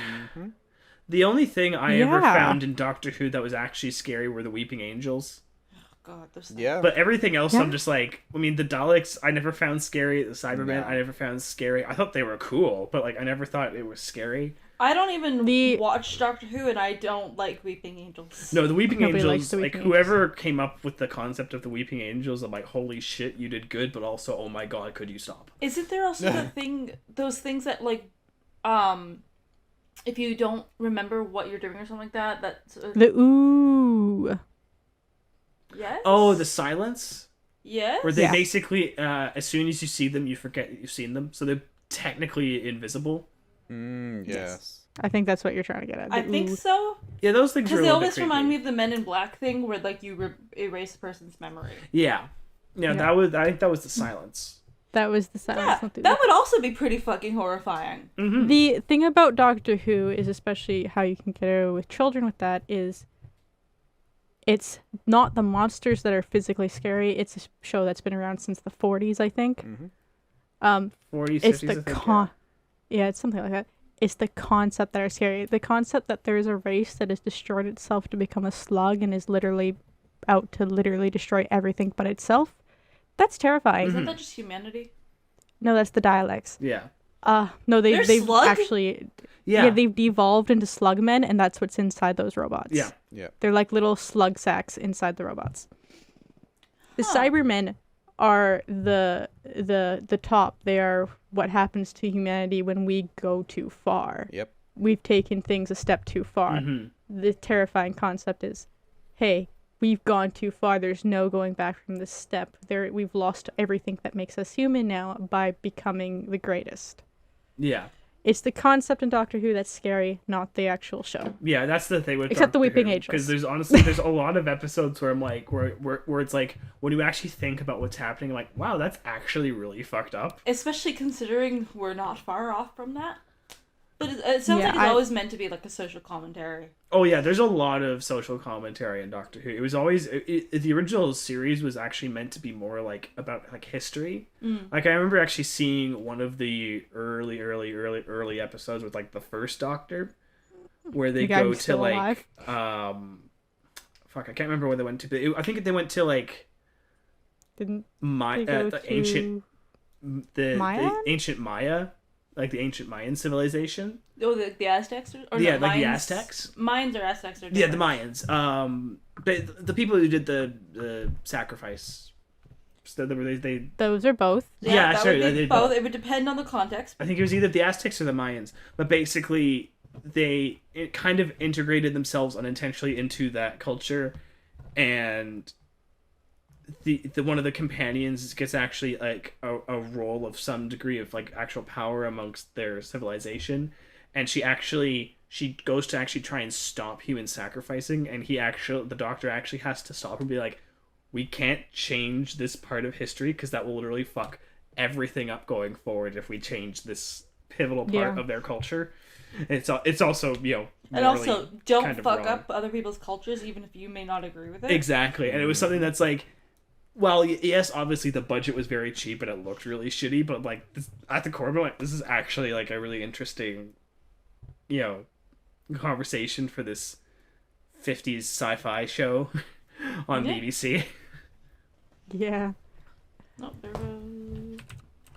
Speaker 4: the only thing I ever
Speaker 1: Yeah.
Speaker 4: found in Doctor Who that was actually scary were the Weeping Angels.
Speaker 3: God, those things.
Speaker 2: Yeah.
Speaker 4: But everything else,
Speaker 1: Yeah.
Speaker 4: I'm just like, I mean, the Daleks, I never found scary. The Cybermen,
Speaker 2: No.
Speaker 4: I never found scary. I thought they were cool, but like, I never thought it was scary.
Speaker 3: I don't even
Speaker 1: The-
Speaker 3: watch Doctor Who, and I don't like Weeping Angels.
Speaker 4: No, the Weeping
Speaker 1: Nobody likes
Speaker 4: Angels,
Speaker 1: the
Speaker 4: like,
Speaker 1: Weeping
Speaker 4: whoever came up with the concept of the Weeping Angels, I'm like, holy shit, you did good, but also, oh my god, could you stop?
Speaker 3: Isn't there also those things that like, if you don't remember what you're doing or something like that, that's
Speaker 1: The ooh.
Speaker 3: yes.
Speaker 4: Oh, the silence?
Speaker 3: yes.
Speaker 4: Where they
Speaker 1: Yeah.
Speaker 4: basically, as soon as you see them, you forget that you've seen them, so they're technically invisible.
Speaker 2: Yes.
Speaker 1: I think that's what you're trying to get at.
Speaker 3: I
Speaker 1: The
Speaker 3: think
Speaker 1: ooh.
Speaker 3: so.
Speaker 4: Yeah, those things are
Speaker 3: Because
Speaker 4: a
Speaker 3: they
Speaker 4: little bit
Speaker 3: always remind me
Speaker 4: creepy.
Speaker 3: of the Men in Black thing, where like you erase a person's memory.
Speaker 4: Yeah. Yeah,
Speaker 1: Yeah.
Speaker 4: I think that was the silence.
Speaker 1: That was the silence.
Speaker 3: Yeah,
Speaker 1: not the ooh.
Speaker 3: that would also be pretty fucking horrifying.
Speaker 4: Mm-hmm.
Speaker 1: The thing about Doctor Who is, especially how you can get away with children with that, is it's not the monsters that are physically scary. It's a show that's been around since the 40s, I think.
Speaker 2: Mhm.
Speaker 4: 40s,
Speaker 1: It's
Speaker 4: 50s, I
Speaker 1: the
Speaker 4: think,
Speaker 1: yeah, it's something like that. It's the concept that are scary. The concept that there is a race that has destroyed itself to become a slug and is literally out to literally destroy everything but itself. That's terrifying.
Speaker 3: Isn't that just humanity?
Speaker 1: No, that's the dialects.
Speaker 4: Yeah.
Speaker 1: No,
Speaker 3: They're
Speaker 1: they've
Speaker 3: slug?
Speaker 1: actually
Speaker 4: Yeah.
Speaker 1: they've devolved into slugmen, and that's what's inside those robots.
Speaker 4: Yeah.
Speaker 2: Yeah.
Speaker 1: They're like little slug sacks inside the robots. The
Speaker 3: Huh.
Speaker 1: Cybermen are the top. They are what happens to humanity when we go too far.
Speaker 2: Yep.
Speaker 1: We've taken things a step too far.
Speaker 4: Mhm.
Speaker 1: The terrifying concept is, hey, we've gone too far. There's no going back from this step. We've lost everything that makes us human now by becoming the greatest.
Speaker 4: Yeah.
Speaker 1: It's the concept in Doctor Who that's scary, not the actual show.
Speaker 4: Yeah, that's the thing with
Speaker 1: Except the
Speaker 4: Doctor
Speaker 1: Weeping
Speaker 4: Who,
Speaker 1: Angels.
Speaker 4: because there's honestly there's a lot of episodes where I'm like where it's like when you actually think about what's happening, I'm like, wow, that's actually really fucked up.
Speaker 3: Especially considering we're not far off from that. But it sounds
Speaker 1: Yeah,
Speaker 3: like it's always meant to be like a social commentary.
Speaker 4: Oh yeah, there's a lot of social commentary in Doctor Who. It was always the original series was actually meant to be more like about like history. Like I remember actually seeing one of the early episodes with like the first Doctor, where they
Speaker 1: The guy
Speaker 4: go
Speaker 1: who's
Speaker 4: to
Speaker 1: still
Speaker 4: like
Speaker 1: alive?
Speaker 4: fuck, I can't remember where they went to. But I think they went to like
Speaker 1: Didn't
Speaker 4: my
Speaker 1: they go
Speaker 4: the
Speaker 1: to
Speaker 4: ancient the
Speaker 1: Mayan?
Speaker 4: ancient Maya, like the ancient Mayan civilization.
Speaker 3: Oh, the Aztecs? Or
Speaker 4: Yeah,
Speaker 3: no,
Speaker 4: like the
Speaker 3: Mayans-
Speaker 4: Aztecs.
Speaker 3: Mayans or Aztecs are different.
Speaker 4: Yeah, the Mayans. But the people who did the sacrifice, so they
Speaker 1: Those are both.
Speaker 4: Yeah,
Speaker 3: that
Speaker 4: sure,
Speaker 3: would
Speaker 4: they
Speaker 3: be
Speaker 4: did
Speaker 3: both.
Speaker 4: both.
Speaker 3: It would depend on the context.
Speaker 4: I think it was either the Aztecs or the Mayans. But basically, it kind of integrated themselves unintentionally into that culture, and the one of the companions gets actually like a role of some degree of like actual power amongst their civilization, and she goes to actually try and stop human sacrificing, and the Doctor actually has to stop and be like, we can't change this part of history because that will literally fuck everything up going forward if we change this pivotal part of their culture. It's also
Speaker 3: And
Speaker 4: morally
Speaker 3: also, don't
Speaker 4: kind of
Speaker 3: fuck
Speaker 4: wrong.
Speaker 3: up other people's cultures, even if you may not agree with it.
Speaker 4: Exactly, and it was something that's like, well, yes, obviously the budget was very cheap and it looked really shitty, but like at the core of it, like, this is actually like a really interesting, conversation for this 50s sci-fi show on BBC.
Speaker 1: Yeah.
Speaker 3: No, there was...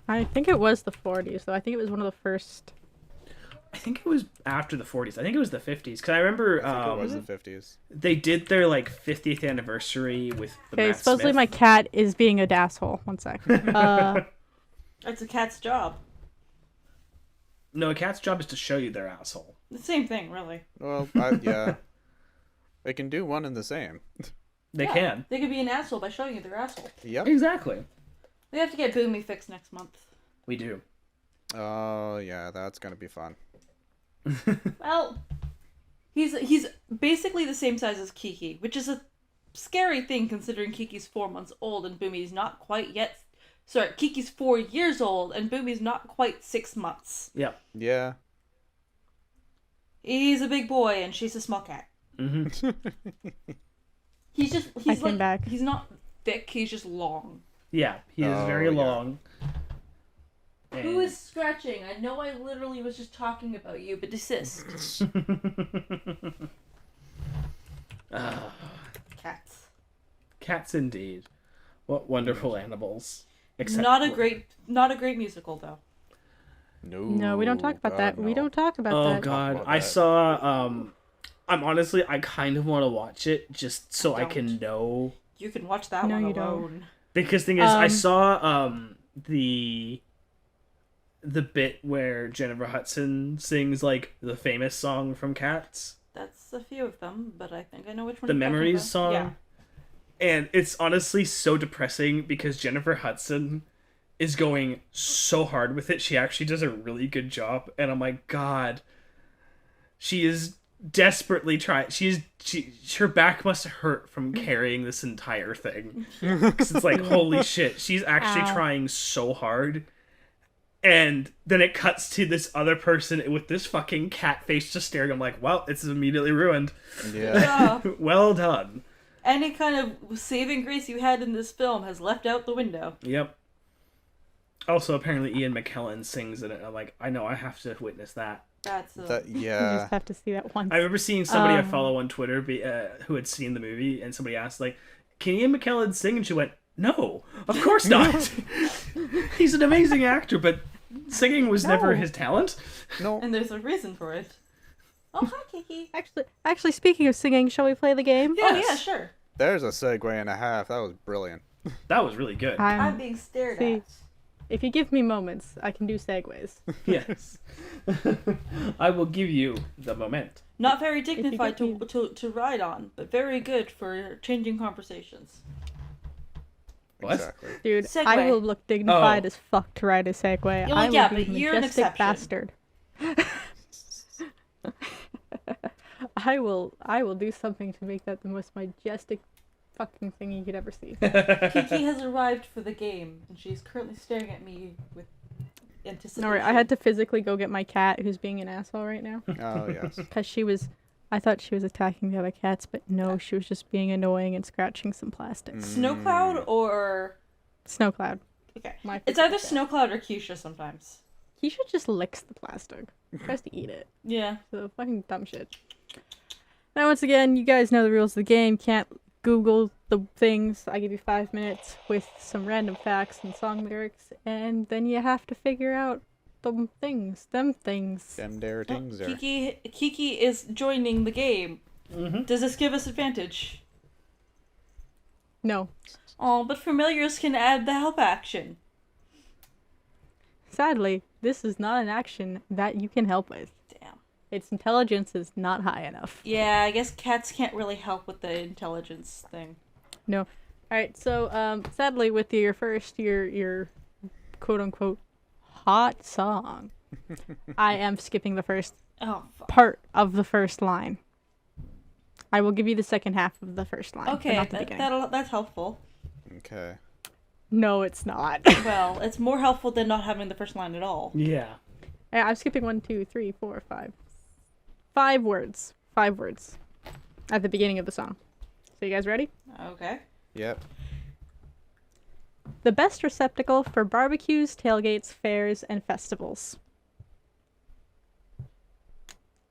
Speaker 1: I think it was the 40s, though. I think it was one of the first.
Speaker 4: I think it was after the 40s. I think it was the 50s because I remember
Speaker 2: I think it was the 50s.
Speaker 4: they did their like 50th anniversary with the
Speaker 1: Okay,
Speaker 4: Matt
Speaker 1: supposedly
Speaker 4: Smith.
Speaker 1: my cat is being a dasshole. One sec.
Speaker 3: It's a cat's job.
Speaker 4: No, a cat's job is to show you their asshole.
Speaker 3: The same thing, really.
Speaker 2: Well, yeah. They can do one and the same.
Speaker 4: They
Speaker 3: Yeah,
Speaker 4: can.
Speaker 3: They could be an asshole by showing you their asshole.
Speaker 2: Yep.
Speaker 4: Exactly.
Speaker 3: We have to get Boomy fixed next month.
Speaker 4: We do.
Speaker 2: Oh, yeah, that's gonna be fun.
Speaker 3: Well, he's basically the same size as Kiki, which is a scary thing considering Kiki's 4 months old and Boomy's not quite yet. Sorry, Kiki's 4 years old and Boomy's not quite 6 months.
Speaker 4: Yep.
Speaker 2: Yeah.
Speaker 3: He's a big boy and she's a small cat.
Speaker 4: Mm-hmm.
Speaker 3: He's
Speaker 1: came back.
Speaker 3: He's not thick. He's just long.
Speaker 4: Yeah, he is
Speaker 2: Oh,
Speaker 4: very
Speaker 2: yeah.
Speaker 4: long.
Speaker 3: Who is scratching? I know I literally was just talking about you, but desist. Cats.
Speaker 4: Cats indeed. What wonderful animals.
Speaker 3: Not a great musical though.
Speaker 1: No, we don't talk about
Speaker 2: God,
Speaker 1: that. We
Speaker 2: no.
Speaker 1: don't talk about
Speaker 4: Oh
Speaker 1: that.
Speaker 4: god,
Speaker 2: about
Speaker 4: I
Speaker 2: that.
Speaker 4: saw I kind of want to watch it just so I can
Speaker 3: Don't.
Speaker 4: know,
Speaker 3: You can watch that
Speaker 1: No,
Speaker 3: one
Speaker 1: you don't.
Speaker 3: alone.
Speaker 4: because thing is I
Speaker 1: Um,
Speaker 4: saw the bit where Jennifer Hudson sings like the famous song from Cats,
Speaker 3: That's a few of them, but I think I know which one.
Speaker 4: the
Speaker 3: you're talking
Speaker 4: Memories
Speaker 3: about.
Speaker 4: song.
Speaker 3: Yeah.
Speaker 4: And it's honestly so depressing because Jennifer Hudson is going so hard with it. She actually does a really good job, and I'm like, God, she is desperately trying. Her back must hurt from carrying this entire thing. Because it's like, holy shit, she's actually
Speaker 1: Ow.
Speaker 4: trying so hard. And then it cuts to this other person with this fucking cat face just staring. I'm like, well, it's immediately ruined.
Speaker 2: Yeah.
Speaker 3: Yeah.
Speaker 4: Well done.
Speaker 3: Any kind of saving grace you had in this film has left out the window.
Speaker 4: Yep. Also, apparently Ian McKellen sings in it. I'm like, I know, I have to witness that.
Speaker 3: That's
Speaker 2: That,
Speaker 1: You
Speaker 2: yeah.
Speaker 1: just have to see that once.
Speaker 4: I remember seeing somebody I
Speaker 1: Um,
Speaker 4: follow on Twitter who had seen the movie, and somebody asked, like, can Ian McKellen sing? And she went, no, of course not. He's an amazing actor, but singing was never
Speaker 1: No.
Speaker 4: his talent.
Speaker 2: No.
Speaker 3: and there's a reason for it. Oh, hi, Kiki.
Speaker 1: Actually, speaking of singing, shall we play the game?
Speaker 3: Oh,
Speaker 4: Yes.
Speaker 3: yeah, sure.
Speaker 2: There's a segue and a half. That was brilliant.
Speaker 4: That was really good.
Speaker 3: I'm being stared
Speaker 1: see.
Speaker 3: at.
Speaker 1: If you give me moments, I can do segues.
Speaker 4: Yes. I will give you the moment.
Speaker 3: Not very
Speaker 1: you
Speaker 3: dignified
Speaker 1: get
Speaker 3: to ride on, but very good for changing conversations.
Speaker 4: What?
Speaker 2: Exactly.
Speaker 1: Dude,
Speaker 3: Segue.
Speaker 1: I will look dignified
Speaker 4: Oh.
Speaker 1: as fuck to ride a Segway.
Speaker 3: Well,
Speaker 1: I will
Speaker 3: yeah,
Speaker 1: be
Speaker 3: but
Speaker 1: a
Speaker 3: you're an
Speaker 1: majestic
Speaker 3: exception.
Speaker 1: bastard. I will do something to make that the most majestic fucking thing you could ever see.
Speaker 3: Kiki has arrived for the game, and she's currently staring at me with anticipation.
Speaker 1: All right, I had to physically go get my cat, who's being an asshole right now,
Speaker 2: Oh yes.
Speaker 1: because I thought she was attacking the other cats, but no, she was just being annoying and scratching some plastic.
Speaker 3: Snow Cloud or
Speaker 1: Snow Cloud.
Speaker 3: okay,
Speaker 1: My
Speaker 3: it's either Snow Cloud or Keisha sometimes.
Speaker 1: He should just licks the plastic. He tries to eat it.
Speaker 3: Yeah.
Speaker 1: So fucking dumb shit. Now, once again, you guys know the rules of the game. Can't Google the things. I give you 5 minutes with some random facts and song lyrics, and then you have to figure out them things.
Speaker 2: Them there things there.
Speaker 3: Kiki is joining the game.
Speaker 4: Mm-hmm.
Speaker 3: Does this give us advantage?
Speaker 1: No.
Speaker 3: Oh, but familiars can add the help action.
Speaker 1: Sadly, this is not an action that you can help with.
Speaker 3: Damn.
Speaker 1: Its intelligence is not high enough.
Speaker 3: Yeah, I guess cats can't really help with the intelligence thing.
Speaker 1: No. Alright, so, sadly, with your quote-unquote hot song, I am skipping the first
Speaker 3: Oh, fuck.
Speaker 1: part of the first line. I will give you the second half of the first line, but
Speaker 3: Okay,
Speaker 1: not the beginning.
Speaker 3: that's helpful.
Speaker 2: Okay.
Speaker 1: No, it's not.
Speaker 3: Well, it's more helpful than not having the first line at all.
Speaker 4: Yeah.
Speaker 1: I'm skipping 1, 2, 3, 4, 5. 5 words. 5 words. At the beginning of the song. So you guys ready?
Speaker 3: Okay.
Speaker 2: Yep.
Speaker 1: The best receptacle for barbecues, tailgates, fairs, and festivals.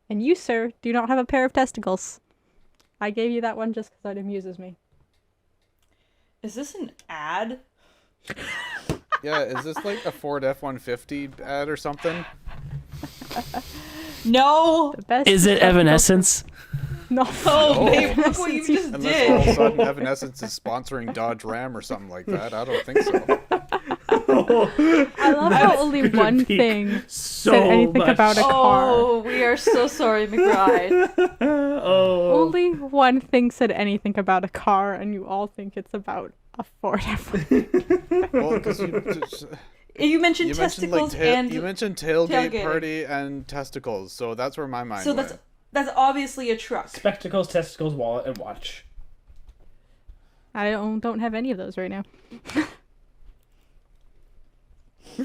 Speaker 1: And you, sir, do not have a pair of testicles. I gave you that one just because it amuses me.
Speaker 3: Is this an ad?
Speaker 2: Yeah, is this like a Ford F-150 ad or something?
Speaker 3: No!
Speaker 1: The best
Speaker 5: Is it
Speaker 1: receptacle-
Speaker 5: Evanescence?
Speaker 1: No.
Speaker 3: Oh, babe, look what you just
Speaker 2: Unless all of a
Speaker 3: did!
Speaker 2: sudden Evanescence is sponsoring Dodge Ram or something like that. I don't think so.
Speaker 1: I love how only
Speaker 4: gonna
Speaker 1: one
Speaker 4: be
Speaker 1: thing
Speaker 4: So
Speaker 1: said anything
Speaker 4: much.
Speaker 1: about a car.
Speaker 3: Oh, we are so sorry, McBride.
Speaker 4: Oh.
Speaker 1: Only one thing said anything about a car, and you all think it's about a Ford F-150.
Speaker 2: Well, because
Speaker 3: You mentioned testicles and...
Speaker 2: you mentioned tailgate
Speaker 3: tailgating.
Speaker 2: party and testicles, so that's where my mind
Speaker 3: So
Speaker 2: went.
Speaker 3: that's obviously a truck.
Speaker 4: Spectacles, testicles, wallet, and watch.
Speaker 1: I don't have any of those right now.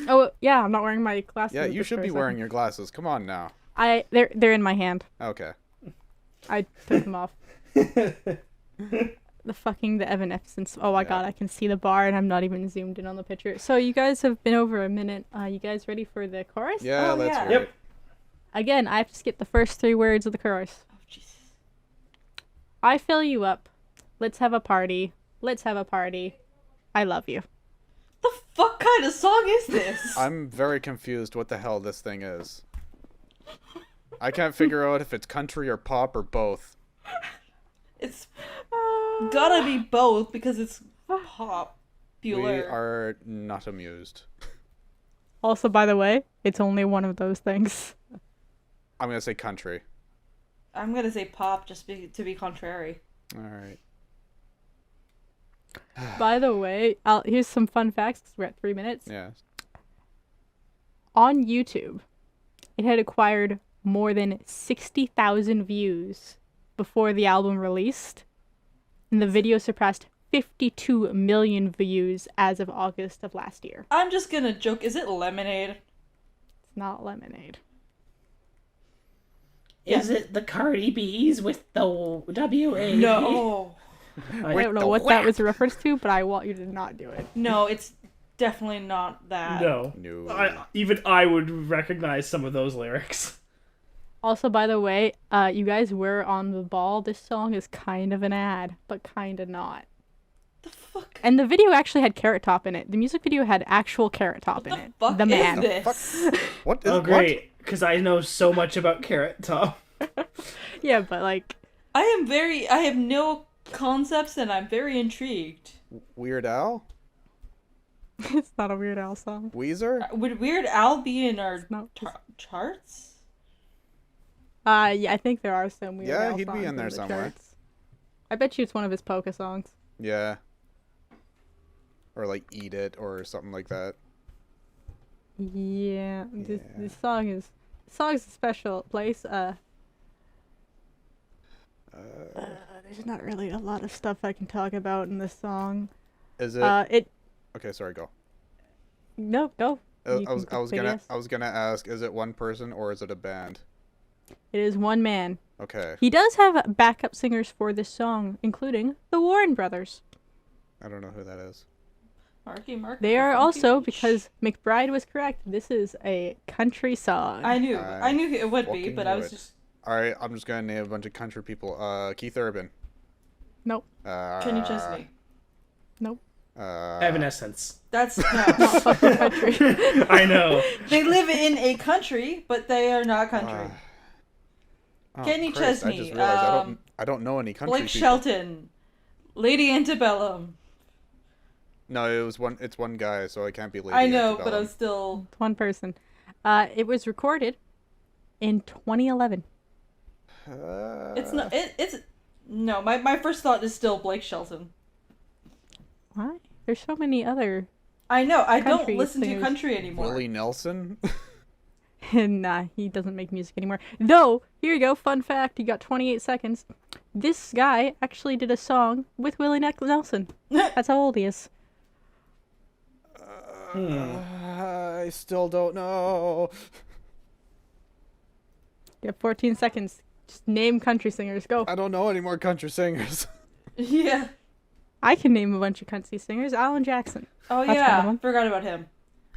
Speaker 1: Oh yeah, I'm not wearing my glasses.
Speaker 2: Yeah,
Speaker 1: at
Speaker 2: you
Speaker 1: this
Speaker 2: should be
Speaker 1: very
Speaker 2: wearing
Speaker 1: second.
Speaker 2: your glasses. Come on now.
Speaker 1: They're in my hand.
Speaker 2: Okay.
Speaker 1: I took them off. The Evanescence. Oh my
Speaker 2: Yeah.
Speaker 1: god, I can see the bar and I'm not even zoomed in on the picture. So you guys have been over a minute. You guys ready for the chorus?
Speaker 2: Yeah,
Speaker 3: Oh,
Speaker 2: let's
Speaker 3: yeah.
Speaker 2: hear
Speaker 4: Yep.
Speaker 2: it.
Speaker 1: Again, I have to skip the first 3 words of the chorus.
Speaker 3: Oh, Jesus.
Speaker 1: I fill you up. Let's have a party. Let's have a party. I love you.
Speaker 3: The fuck kind of song is this?
Speaker 2: I'm very confused what the hell this thing is. I can't figure out if it's country or pop or both.
Speaker 3: It's gotta be both because it's popular.
Speaker 2: We are not amused.
Speaker 1: Also, by the way, it's only one of those things.
Speaker 2: I'm gonna say country.
Speaker 3: I'm gonna say pop just to be contrary.
Speaker 2: All right.
Speaker 1: By the way, here's some fun facts 'cause we're at 3 minutes.
Speaker 2: Yeah.
Speaker 1: On YouTube, it had acquired more than 60,000 views before the album released, and the video surpassed 52 million views as of August of last year.
Speaker 3: I'm just gonna joke. Is it Lemonade?
Speaker 1: It's not Lemonade.
Speaker 5: Is it the Cardi B's with the W-A?
Speaker 3: No.
Speaker 1: I don't know what that was a reference to, but I want you to not do it.
Speaker 3: No, it's definitely not that.
Speaker 4: No.
Speaker 2: No.
Speaker 4: Even I would recognize some of those lyrics.
Speaker 1: Also, by the way, you guys were on the ball. This song is kind of an ad, but kind of not.
Speaker 3: The fuck?
Speaker 1: And the video actually had Carrot Top in it. The music video had actual Carrot Top in
Speaker 3: The
Speaker 1: it.
Speaker 3: fuck
Speaker 1: The
Speaker 3: is
Speaker 1: man.
Speaker 3: this?
Speaker 2: What is
Speaker 4: Oh, great. Because I know so much about Carrot Top.
Speaker 1: Yeah, but like,
Speaker 3: I have no concepts and I'm very intrigued.
Speaker 2: what? Weird Al?
Speaker 1: it's not a Weird Al song.
Speaker 2: Weezer?
Speaker 3: Would Weird Al be in our
Speaker 1: not-
Speaker 3: charts?
Speaker 1: Yeah, I think there are some Weird
Speaker 2: Yeah,
Speaker 1: Al
Speaker 2: he'd be
Speaker 1: songs
Speaker 2: in there
Speaker 1: the
Speaker 2: somewhere.
Speaker 1: charts. I bet you it's one of his polka songs.
Speaker 2: Yeah. Or like Eat It or something like that.
Speaker 1: Yeah, this
Speaker 2: Yeah.
Speaker 1: song's a special place. There's not really a lot of stuff I can talk about in this song.
Speaker 2: Is it?
Speaker 1: It
Speaker 2: Okay, sorry, go.
Speaker 1: no, go.
Speaker 2: I
Speaker 1: You
Speaker 2: was
Speaker 1: can say yes.
Speaker 2: I was gonna ask, is it one person or is it a band?
Speaker 1: It is one man.
Speaker 2: Okay.
Speaker 1: He does have backup singers for this song, including the Warren Brothers.
Speaker 2: I don't know who that is.
Speaker 3: Marky Mark.
Speaker 1: They are also, because McBride was correct, this is a country song.
Speaker 3: I knew
Speaker 2: I
Speaker 3: it would be,
Speaker 2: fucking
Speaker 3: but I
Speaker 2: knew
Speaker 3: was
Speaker 2: it.
Speaker 3: just.
Speaker 2: Alright, I'm just gonna name a bunch of country people. Keith Urban.
Speaker 1: Nope.
Speaker 3: Kenny Chesney.
Speaker 1: Nope.
Speaker 5: Evanescence.
Speaker 3: That's
Speaker 1: Not
Speaker 3: no.
Speaker 1: fucking country.
Speaker 5: I know.
Speaker 3: They live in a country, but they are not country. Kenny
Speaker 2: Christ, I
Speaker 3: Chesney,
Speaker 2: just realized I don't know any country
Speaker 3: Blake
Speaker 2: people.
Speaker 3: Shelton, Lady Antebellum.
Speaker 2: No, it's one guy, so it can't be Lady
Speaker 3: I know, but
Speaker 2: Antebellum.
Speaker 3: I'm still.
Speaker 1: One person. It was recorded in 2011.
Speaker 3: It's not. It's no. My first thought is still Blake Shelton.
Speaker 1: Why? There's so many other.
Speaker 3: I know. I
Speaker 1: Country
Speaker 3: don't listen to
Speaker 1: singers.
Speaker 3: country anymore.
Speaker 2: Willie Nelson.
Speaker 1: Nah, he doesn't make music anymore. Though, here you go, fun fact, you got 28 seconds. This guy actually did a song with Willie Nelson. That's how old he is.
Speaker 2: I still don't know.
Speaker 1: You have 14 seconds. Just name country singers. Go.
Speaker 2: I don't know any more country singers.
Speaker 3: Yeah.
Speaker 1: I can name a bunch of country singers. Alan Jackson.
Speaker 3: Oh
Speaker 1: That's one of
Speaker 3: yeah.
Speaker 1: them.
Speaker 3: Forgot about him.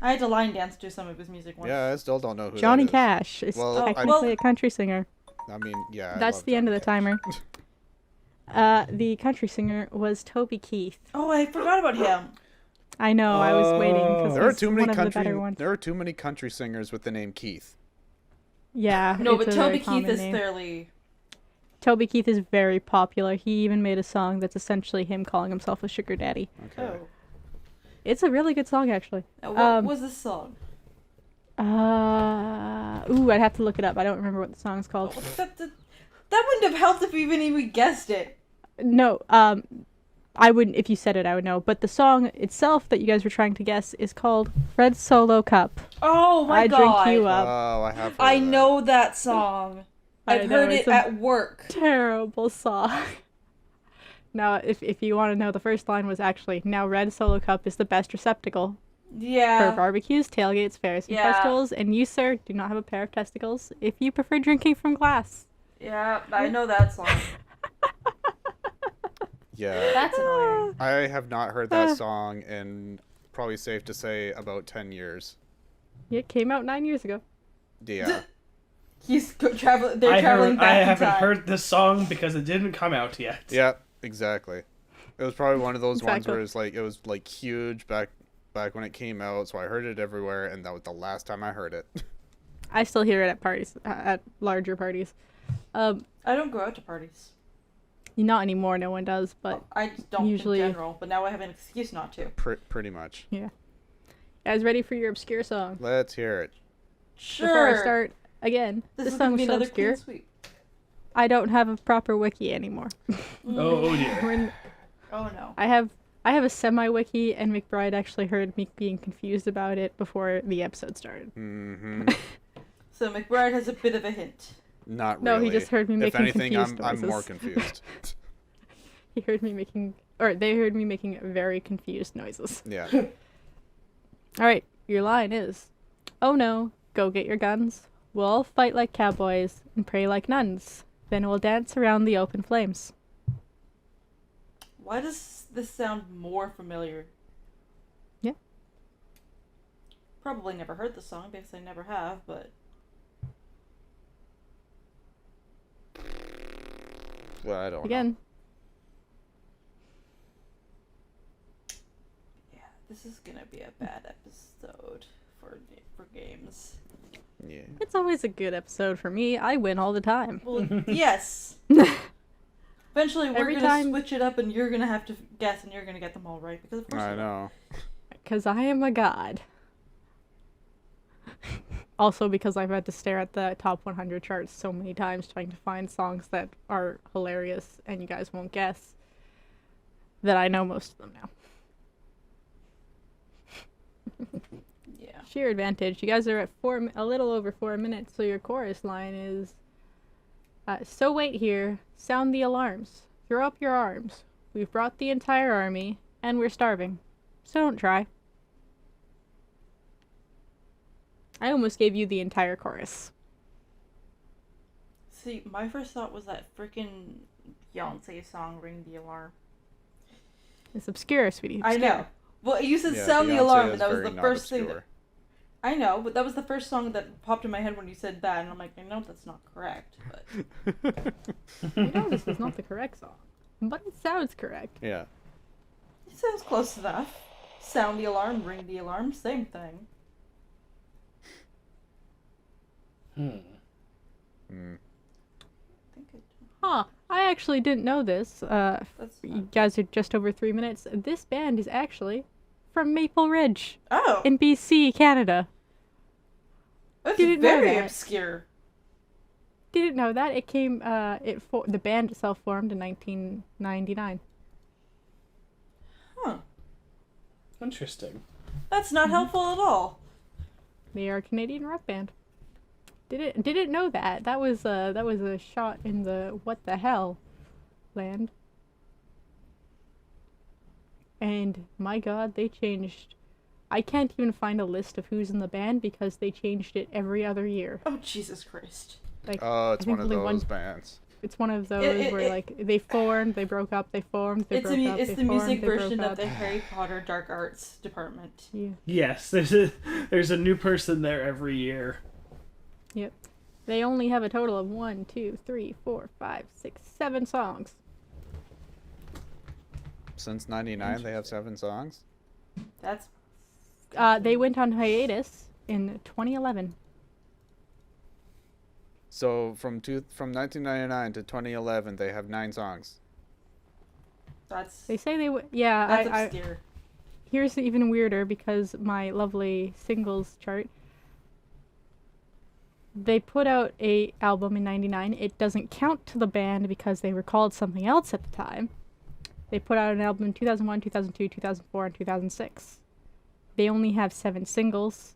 Speaker 3: I had to line dance to some of his music once.
Speaker 2: Yeah, I still don't know who
Speaker 1: Johnny
Speaker 2: that is.
Speaker 1: Cash is
Speaker 2: Well,
Speaker 1: technically a country singer.
Speaker 2: I mean, yeah. I
Speaker 1: That's
Speaker 2: love
Speaker 1: the end of
Speaker 2: Johnny
Speaker 1: the timer. The country singer was Toby Keith.
Speaker 3: Oh, I forgot about him.
Speaker 1: I know, I was waiting because
Speaker 2: There are
Speaker 1: he's
Speaker 2: too many
Speaker 1: one of the
Speaker 2: country.
Speaker 1: better ones.
Speaker 2: There are too many country singers with the name Keith.
Speaker 1: Yeah.
Speaker 3: No,
Speaker 1: it's
Speaker 3: but
Speaker 1: a very
Speaker 3: Toby Keith
Speaker 1: common
Speaker 3: is
Speaker 1: name.
Speaker 3: fairly.
Speaker 1: Toby Keith is very popular. He even made a song that's essentially him calling himself a sugar daddy.
Speaker 2: Okay.
Speaker 3: Oh.
Speaker 1: It's a really good song, actually.
Speaker 3: What was this song?
Speaker 1: I'd have to look it up. I don't remember what the song's called.
Speaker 3: Oh, that wouldn't have helped if we even guessed it.
Speaker 1: No, I wouldn't. If you said it, I would know. But the song itself that you guys were trying to guess is called "Red Solo Cup."
Speaker 3: Oh my
Speaker 1: I
Speaker 3: god.
Speaker 1: drink you
Speaker 2: Oh,
Speaker 1: up.
Speaker 2: I have. Heard
Speaker 3: I
Speaker 2: of that.
Speaker 3: know that song.
Speaker 1: I
Speaker 3: I've
Speaker 1: know,
Speaker 3: heard
Speaker 1: it's
Speaker 3: it
Speaker 1: a-
Speaker 3: at work.
Speaker 1: Terrible song. Now, if you want to know, the first line was actually, "Now Red Solo Cup is the best receptacle for
Speaker 3: Yeah.
Speaker 1: barbecues, tailgates, fairs, and
Speaker 3: Yeah.
Speaker 1: festivals, and you, sir, do not have a pair of testicles if you prefer drinking from glass."
Speaker 3: Yeah, I know that song.
Speaker 2: Yeah,
Speaker 3: That's annoying.
Speaker 2: I have not heard that song in probably safe to say about 10 years.
Speaker 1: It came out 9 years ago.
Speaker 2: Yeah.
Speaker 3: He's traveling. They're traveling back
Speaker 5: I
Speaker 3: in
Speaker 5: haven't
Speaker 3: time.
Speaker 5: heard this song because it didn't come out yet.
Speaker 2: Yeah, exactly. It was probably one of those ones
Speaker 1: Exactly.
Speaker 2: where it was like huge back when it came out, so I heard it everywhere, and that was the last time I heard it.
Speaker 1: I still hear it at parties, at larger parties.
Speaker 3: I don't go out to parties.
Speaker 1: Not anymore, no one does, but
Speaker 3: I just don't
Speaker 1: usually-
Speaker 3: in general. But now I have an excuse not to.
Speaker 2: Pretty much.
Speaker 1: guys, ready for your obscure song?
Speaker 2: Let's hear it.
Speaker 3: Sure.
Speaker 1: Before I start, again,
Speaker 3: this
Speaker 1: this
Speaker 3: is gonna
Speaker 1: song
Speaker 3: be
Speaker 1: was so
Speaker 3: another
Speaker 1: obscure.
Speaker 3: clean sweep.
Speaker 1: I don't have a proper wiki anymore.
Speaker 5: Oh dear.
Speaker 1: We're in-
Speaker 3: Oh no.
Speaker 1: I have a semi-wiki, and McBride actually heard me being confused about it before the episode started.
Speaker 2: Mm-hmm.
Speaker 3: So McBride has a bit of a hint.
Speaker 2: Not
Speaker 1: No,
Speaker 2: really.
Speaker 1: he just heard me
Speaker 2: If
Speaker 1: making
Speaker 2: anything,
Speaker 1: confused
Speaker 2: I'm more
Speaker 1: noises.
Speaker 2: confused.
Speaker 1: He heard me making, or they heard me making very confused noises.
Speaker 2: Yeah.
Speaker 1: All right, your line is, "Oh no, go get your guns. We'll all fight like cowboys and pray like nuns. Then we'll dance around the open flames."
Speaker 3: Why does this sound more familiar?
Speaker 1: Yeah.
Speaker 3: Probably never heard the song because I never have, but
Speaker 2: Well, I don't know.
Speaker 1: Again,
Speaker 3: yeah, this is gonna be a bad episode for games.
Speaker 2: Yeah.
Speaker 1: it's always a good episode for me. I win all the time.
Speaker 3: Well, yes. Eventually, we're
Speaker 1: Every
Speaker 3: gonna
Speaker 1: time-
Speaker 3: switch it up, and you're gonna have to guess, and you're gonna get them all right because of course.
Speaker 2: I
Speaker 3: you will.
Speaker 2: know.
Speaker 1: Because I am a god. Also because I've had to stare at the top 100 charts so many times trying to find songs that are hilarious and you guys won't guess that I know most of them now.
Speaker 3: Yeah.
Speaker 1: Sheer advantage. You guys are at a little over 4 minutes, so your chorus line is, "So wait here, sound the alarms, throw up your arms. We've brought the entire army, and we're starving. So don't try." I almost gave you the entire chorus.
Speaker 3: See, my first thought was that freaking Beyonce song, Ring the Alarm.
Speaker 1: It's obscure, sweetie.
Speaker 3: I
Speaker 1: Obscure.
Speaker 3: know. Well, you said
Speaker 2: Yeah,
Speaker 3: Sound the
Speaker 2: Beyonce
Speaker 3: Alarm,
Speaker 2: is
Speaker 3: and that was
Speaker 2: very
Speaker 3: the
Speaker 2: not
Speaker 3: first thing that...
Speaker 2: obscure.
Speaker 3: I know, but that was the first song that popped in my head when you said that, and I'm like, I know that's not correct, but...
Speaker 1: I know this is not the correct song, but it sounds correct.
Speaker 2: Yeah.
Speaker 3: It sounds close enough. Sound the alarm, ring the alarm, same thing.
Speaker 2: Hmm.
Speaker 3: I think it...
Speaker 1: Huh. I actually didn't know this.
Speaker 3: That's
Speaker 1: You guys are just over 3 minutes. This band is actually from Maple Ridge
Speaker 3: Oh!
Speaker 1: in BC, Canada.
Speaker 3: That's
Speaker 1: didn't know
Speaker 3: very
Speaker 1: that.
Speaker 3: obscure.
Speaker 1: Didn't know that. It came, the band itself formed in 1999.
Speaker 3: Huh.
Speaker 4: Interesting.
Speaker 3: That's not helpful at all.
Speaker 1: They are a Canadian rock band. Didn't know that. That was a shot in the what the hell land. And my god, they changed. I can't even find a list of who's in the band because they changed it every other year.
Speaker 3: Oh, Jesus Christ.
Speaker 1: Like,
Speaker 2: Oh, it's
Speaker 1: I think
Speaker 2: one of
Speaker 1: only
Speaker 2: those bands.
Speaker 1: it's one of those where like they formed, they broke up, they formed, they broke up,
Speaker 3: It's
Speaker 1: they
Speaker 3: the
Speaker 1: formed,
Speaker 3: music
Speaker 1: they
Speaker 3: version
Speaker 1: broke
Speaker 3: of
Speaker 1: up.
Speaker 3: the Harry Potter Dark Arts department.
Speaker 1: Yeah.
Speaker 4: Yes, there's a new person there every year.
Speaker 1: Yep. They only have a total of 1, 2, 3, 4, 5, 6, 7 songs.
Speaker 2: Since '99, they have 7 songs.
Speaker 3: That's...
Speaker 1: They went on hiatus in 2011.
Speaker 2: So from 1999 to 2011, they have 9 songs.
Speaker 3: That's...
Speaker 1: They say they yeah.
Speaker 3: That's
Speaker 1: I
Speaker 3: obscure.
Speaker 1: here's even weirder because my lovely singles chart. They put out a album in '99. It doesn't count to the band because they were called something else at the time. They put out an album in 2001, 2002, 2004, and 2006. They only have 7 singles,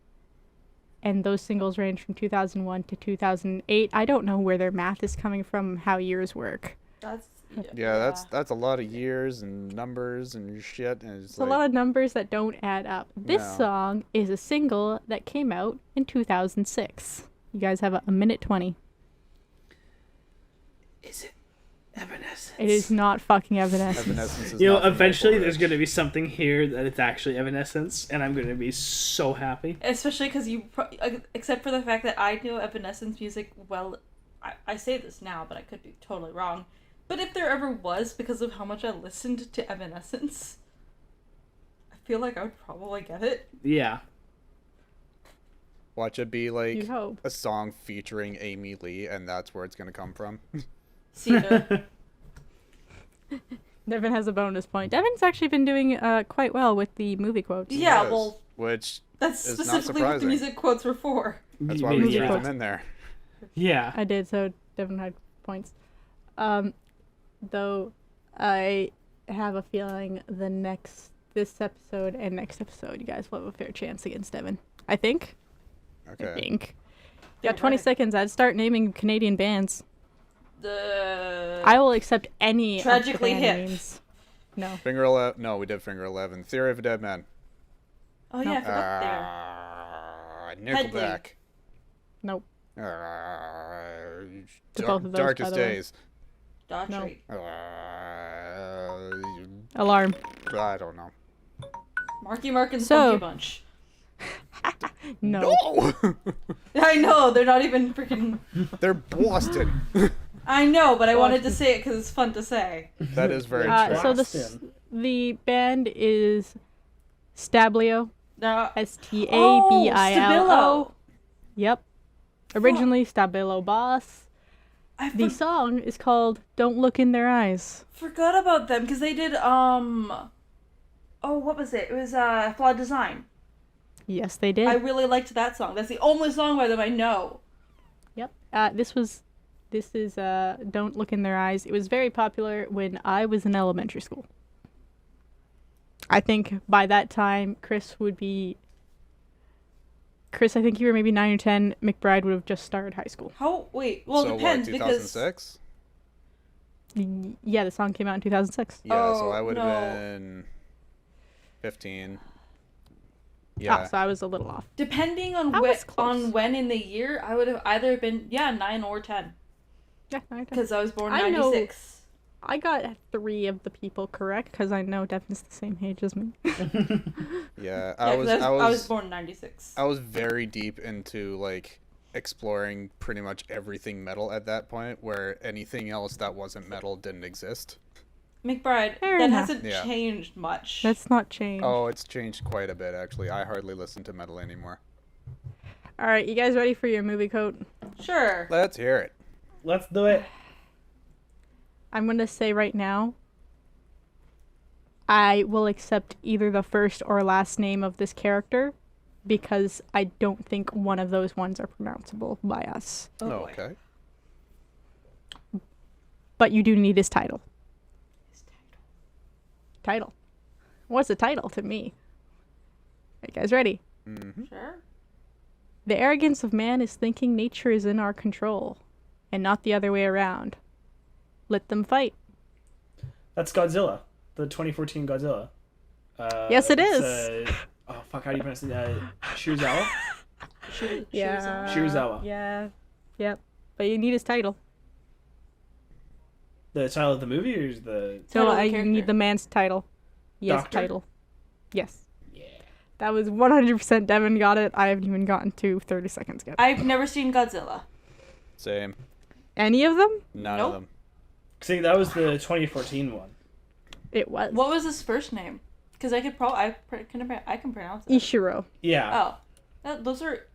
Speaker 1: and those singles range from 2001 to 2008. I don't know where their math is coming from, how years work.
Speaker 3: That's...
Speaker 2: Yeah, that's a lot of years and numbers and shit. And it's
Speaker 1: It's a lot of numbers that don't add up. This
Speaker 2: No.
Speaker 1: song is a single that came out in 2006. You guys have a minute 20.
Speaker 4: Is it Evanescence?
Speaker 1: It is not fucking Evanescence.
Speaker 2: Evanescence is
Speaker 4: You know,
Speaker 2: not from
Speaker 4: eventually
Speaker 2: Maple
Speaker 4: there's
Speaker 2: Ridge.
Speaker 4: going to be something here that it's actually Evanescence, and I'm going to be so happy.
Speaker 3: Especially because except for the fact that I know Evanescence music well, I say this now, but I could be totally wrong. But if there ever was, because of how much I listened to Evanescence, I feel like I would probably get it.
Speaker 4: Yeah.
Speaker 2: Watch it be like
Speaker 1: You hope.
Speaker 2: a song featuring Amy Lee, and that's where it's gonna come from.
Speaker 3: See,
Speaker 1: Devin has a bonus point. Devin's actually been doing quite well with the movie quotes.
Speaker 3: yeah,
Speaker 2: Yes,
Speaker 3: well,
Speaker 2: which
Speaker 3: that's
Speaker 2: It's not
Speaker 3: specifically what the
Speaker 2: surprising.
Speaker 3: music quotes were for.
Speaker 2: that's why we
Speaker 1: Yeah.
Speaker 2: threw them in there.
Speaker 4: Yeah.
Speaker 1: I did, so Devin had points. Though I have a feeling this episode and next episode, you guys will have a fair chance against Devin. I think. I
Speaker 2: Okay.
Speaker 1: think. You got
Speaker 3: You're
Speaker 1: 20
Speaker 3: right.
Speaker 1: seconds. I'd start naming Canadian bands.
Speaker 3: The
Speaker 1: I will accept any
Speaker 3: Tragically
Speaker 1: of the band
Speaker 3: Hip.
Speaker 1: names. No.
Speaker 2: Finger 11. No, we did Finger 11. Theory of a Dead Man.
Speaker 3: Oh yeah, I forgot there.
Speaker 2: Nickelback.
Speaker 1: Nope.
Speaker 2: Uh,
Speaker 1: To both of those,
Speaker 2: Darkest
Speaker 1: by the way.
Speaker 2: Days.
Speaker 3: Daughtry.
Speaker 1: Alarm.
Speaker 2: I don't know.
Speaker 3: Marky Mark and
Speaker 1: So-
Speaker 3: Spunky Bunch.
Speaker 1: No.
Speaker 2: No!
Speaker 3: I know, they're not even freaking...
Speaker 2: They're Boston.
Speaker 3: I know, but I wanted to say it because it's fun to say.
Speaker 2: That is very
Speaker 4: Uh,
Speaker 2: true.
Speaker 1: So
Speaker 4: Boston.
Speaker 1: the band is Stablio.
Speaker 3: No.
Speaker 1: Stabillo.
Speaker 3: Stabilo.
Speaker 1: Yep. Originally Stabilo Boss.
Speaker 3: I
Speaker 1: The song is called Don't Look in Their Eyes.
Speaker 3: forgot about them because they did, oh, what was it? It was, Flawed Design.
Speaker 1: Yes, they did.
Speaker 3: I really liked that song. That's the only song by them I know.
Speaker 1: Yep. This is Don't Look in Their Eyes. It was very popular when I was in elementary school. I think by that time, Chris, I think you were maybe 9 or 10. McBride would have just started high school.
Speaker 3: Well,
Speaker 2: so
Speaker 3: it depends
Speaker 2: what,
Speaker 3: because...
Speaker 2: 2006?
Speaker 1: Yeah, the song came out in 2006.
Speaker 2: Yeah, so
Speaker 3: Oh,
Speaker 2: I would have
Speaker 3: no.
Speaker 2: been 15. Yeah.
Speaker 1: so I was a little off.
Speaker 3: Depending on
Speaker 1: I was close.
Speaker 3: when in the year, I would have either been 9 or 10
Speaker 1: Yeah, I
Speaker 3: because I was born
Speaker 1: I know.
Speaker 3: 96.
Speaker 1: I got 3 of the people correct because I know Devin's the same age as me.
Speaker 2: Yeah,
Speaker 3: Yeah,
Speaker 2: I
Speaker 3: 'cause
Speaker 2: was
Speaker 3: I was born 96.
Speaker 2: I was very deep into like exploring pretty much everything metal at that point, where anything else that wasn't metal didn't exist.
Speaker 3: McBride,
Speaker 1: Fair
Speaker 3: that
Speaker 1: enough.
Speaker 3: hasn't
Speaker 2: Yeah.
Speaker 3: changed much.
Speaker 1: That's not changed.
Speaker 2: Oh, it's changed quite a bit actually. I hardly listen to metal anymore.
Speaker 1: All right, you guys ready for your movie coat?
Speaker 3: Sure.
Speaker 2: Let's hear it.
Speaker 4: Let's do it.
Speaker 1: I'm going to say right now, I will accept either the first or last name of this character because I don't think one of those ones are pronounceable by us.
Speaker 3: Oh, boy.
Speaker 2: Okay.
Speaker 1: But you do need his title. Title. What's a title to me? Are you guys ready?
Speaker 2: Mm-hmm.
Speaker 3: Sure.
Speaker 1: The arrogance of man is thinking nature is in our control, and not the other way around. Let them fight.
Speaker 4: That's Godzilla, the 2014 Godzilla.
Speaker 1: Yes, it
Speaker 4: it's,
Speaker 1: is.
Speaker 4: Oh fuck! How do you pronounce it? Shirazawa. Shirazawa.
Speaker 1: Yeah. Yep. But you need his title.
Speaker 4: The title of the movie or is the
Speaker 1: So
Speaker 3: Title of the
Speaker 1: you
Speaker 3: character.
Speaker 1: need the man's title. Yes,
Speaker 4: Doctor?
Speaker 1: title. Yes.
Speaker 4: yeah?
Speaker 1: That was 100% Devin got it. I haven't even gotten to 30 seconds yet.
Speaker 3: I've never seen Godzilla.
Speaker 2: Same.
Speaker 1: Any of them?
Speaker 2: None
Speaker 3: Nope.
Speaker 2: of them.
Speaker 4: See, that was the 2014 one.
Speaker 1: It was.
Speaker 3: What was his first name? Because I could I can pronounce it.
Speaker 1: Ishiro.
Speaker 4: Yeah.
Speaker 3: Oh, those are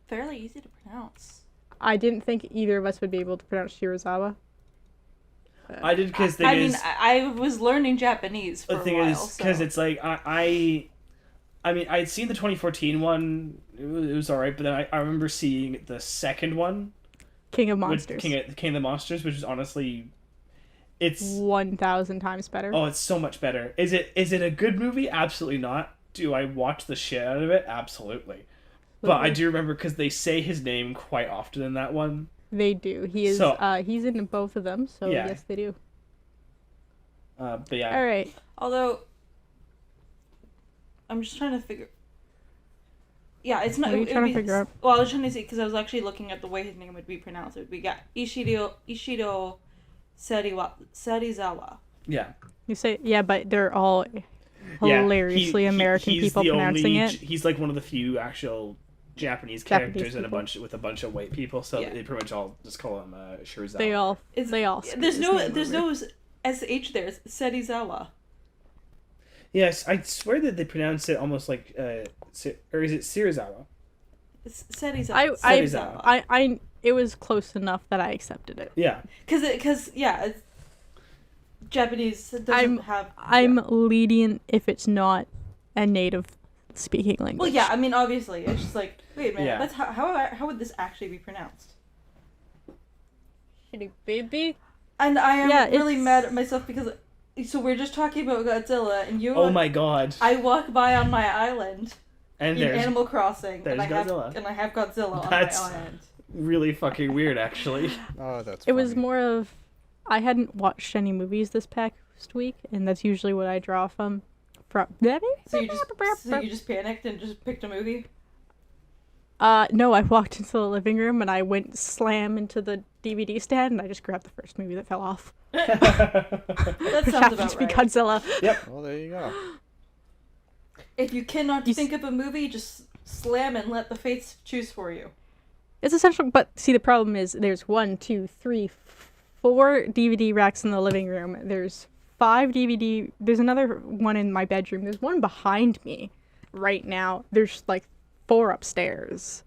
Speaker 3: fairly easy to pronounce.
Speaker 1: I didn't think either of us would be able to pronounce Shirazawa.
Speaker 4: I did because
Speaker 3: I mean, I was learning Japanese for
Speaker 4: the
Speaker 3: a
Speaker 4: thing
Speaker 3: while.
Speaker 4: is because
Speaker 3: so.
Speaker 4: it's like I mean I'd seen the 2014 one. It was alright, but then I remember seeing the second one,
Speaker 1: King of
Speaker 4: with
Speaker 1: Monsters.
Speaker 4: King of the Monsters, which is honestly, it's
Speaker 1: 1,000 times better.
Speaker 4: oh, it's so much better. Is it a good movie? Absolutely not. Do I watch the shit out of it? Absolutely. But I do remember because they say his name quite often in that one.
Speaker 1: They do. He is.
Speaker 4: So-
Speaker 1: He's in both of them. So
Speaker 4: Yeah.
Speaker 1: yes, they do.
Speaker 4: But yeah.
Speaker 1: All right.
Speaker 3: Although, I'm just trying to figure. Yeah, it's not.
Speaker 1: What are you
Speaker 3: it would
Speaker 1: trying to
Speaker 3: be-
Speaker 1: figure out?
Speaker 3: Well, I was trying to see because I was actually looking at the way his name would be pronounced. It would be Ishido Serizawa.
Speaker 4: Yeah.
Speaker 1: You say yeah, but they're all
Speaker 4: Yeah,
Speaker 1: hilariously American
Speaker 4: he's
Speaker 1: people
Speaker 4: the
Speaker 1: pronouncing
Speaker 4: only,
Speaker 1: it.
Speaker 4: He's like one of the few actual Japanese
Speaker 1: Japanese
Speaker 4: characters and
Speaker 1: people.
Speaker 4: with a bunch of white people, so
Speaker 3: Yeah.
Speaker 4: they pretty much all just call him Shirazawa.
Speaker 1: They all.
Speaker 3: It's,
Speaker 1: They all.
Speaker 3: There's
Speaker 1: screw his
Speaker 3: no.
Speaker 1: name
Speaker 3: There's
Speaker 1: over.
Speaker 3: no sh there. It's Serizawa.
Speaker 4: Yes, I swear that they pronounce it almost like or is it Shirazawa?
Speaker 3: It's Serizawa.
Speaker 4: Serizawa.
Speaker 1: I. It was close enough that I accepted it.
Speaker 4: Yeah.
Speaker 3: Because yeah, it's, Japanese doesn't
Speaker 1: I'm-
Speaker 3: have.
Speaker 1: I'm
Speaker 3: yeah.
Speaker 1: lenient if it's not a native speaking language.
Speaker 3: Well, yeah. I mean, obviously, it's just like wait a minute.
Speaker 4: Yeah.
Speaker 3: That's how would this actually be pronounced?
Speaker 1: baby.
Speaker 3: And I am
Speaker 1: Yeah,
Speaker 3: really
Speaker 1: it's-
Speaker 3: mad at myself because so we're just talking about Godzilla and you.
Speaker 4: Oh my god.
Speaker 3: I walk by on my island
Speaker 4: And
Speaker 3: in
Speaker 4: there's
Speaker 3: Animal Crossing,
Speaker 4: there's
Speaker 3: and I
Speaker 4: Godzilla.
Speaker 3: have Godzilla
Speaker 4: That's-
Speaker 3: on my island.
Speaker 4: really fucking weird, actually.
Speaker 2: Oh, that's
Speaker 1: It was
Speaker 2: funny.
Speaker 1: more of I hadn't watched any movies this past week, and that's usually what I draw from.
Speaker 3: So you just panicked and just picked a movie.
Speaker 1: No, I walked into the living room and I went slam into the DVD stand and I just grabbed the first movie that fell off.
Speaker 3: That
Speaker 1: Which
Speaker 3: sounds
Speaker 1: happened
Speaker 3: about
Speaker 1: to be
Speaker 3: right.
Speaker 1: Godzilla.
Speaker 2: Well, there you go.
Speaker 3: If you cannot
Speaker 1: You
Speaker 3: think of a movie, just slam and let the fates choose for you.
Speaker 1: It's essential, but see, the problem is there's 1, 2, 3, 4 DVD racks in the living room. There's 5 DVD. There's another one in my bedroom. There's one behind me right now. There's like 4 upstairs.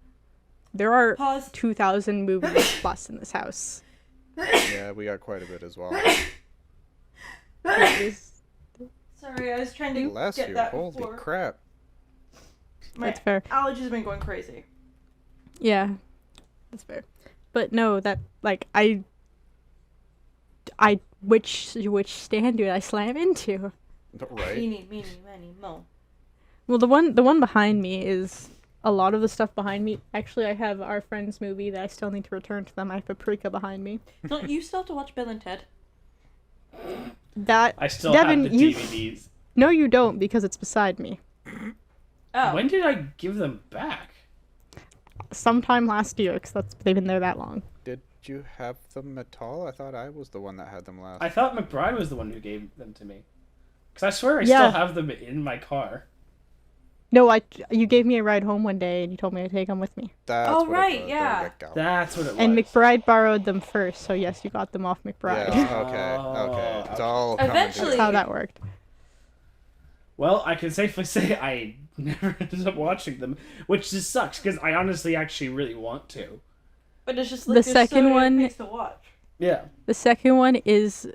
Speaker 1: There are
Speaker 3: Pause.
Speaker 1: 2,000 movies plus in this house.
Speaker 2: Yeah, we got quite a bit as well.
Speaker 1: There's-
Speaker 3: Sorry, I was trying to
Speaker 2: Bless
Speaker 3: get
Speaker 2: you.
Speaker 3: that
Speaker 2: Holy
Speaker 3: before.
Speaker 2: crap.
Speaker 3: My
Speaker 1: That's fair.
Speaker 3: allergies have been going crazy.
Speaker 1: Yeah, that's fair. But no, that like which stand did I slam into?
Speaker 2: Right?
Speaker 3: Meeny, many, mo.
Speaker 1: Well, the one behind me is a lot of the stuff behind me. Actually, I have our friend's movie that I still need to return to them. I have Paprika behind me.
Speaker 3: Don't you still have to watch Bill and Ted?
Speaker 1: That
Speaker 4: I still
Speaker 1: Devin,
Speaker 4: have the
Speaker 1: you-
Speaker 4: DVDs.
Speaker 1: no, you don't because it's beside me.
Speaker 3: Oh.
Speaker 4: When did I give them back?
Speaker 1: Sometime last year, because they've been there that long.
Speaker 2: Did you have them at all? I thought I was the one that had them last.
Speaker 4: I thought McBride was the one who gave them to me. Because I swear I
Speaker 1: Yeah.
Speaker 4: still have them in my car.
Speaker 1: No, you gave me a ride home one day and you told me to take them with me.
Speaker 2: That's
Speaker 3: Oh,
Speaker 2: what it
Speaker 3: right,
Speaker 2: was.
Speaker 3: yeah.
Speaker 2: There you go.
Speaker 4: That's what it was.
Speaker 1: And McBride borrowed them first, so yes, you got them off McBride.
Speaker 2: Yeah, okay. It's all coming
Speaker 3: Eventually-
Speaker 1: That's how that worked.
Speaker 4: Well, I can safely say I never ended up watching them, which just sucks, because I honestly actually really want to.
Speaker 3: But it's just
Speaker 1: The
Speaker 3: like there's
Speaker 1: second
Speaker 3: so many
Speaker 1: one-
Speaker 3: things to watch.
Speaker 4: Yeah.
Speaker 1: The second one is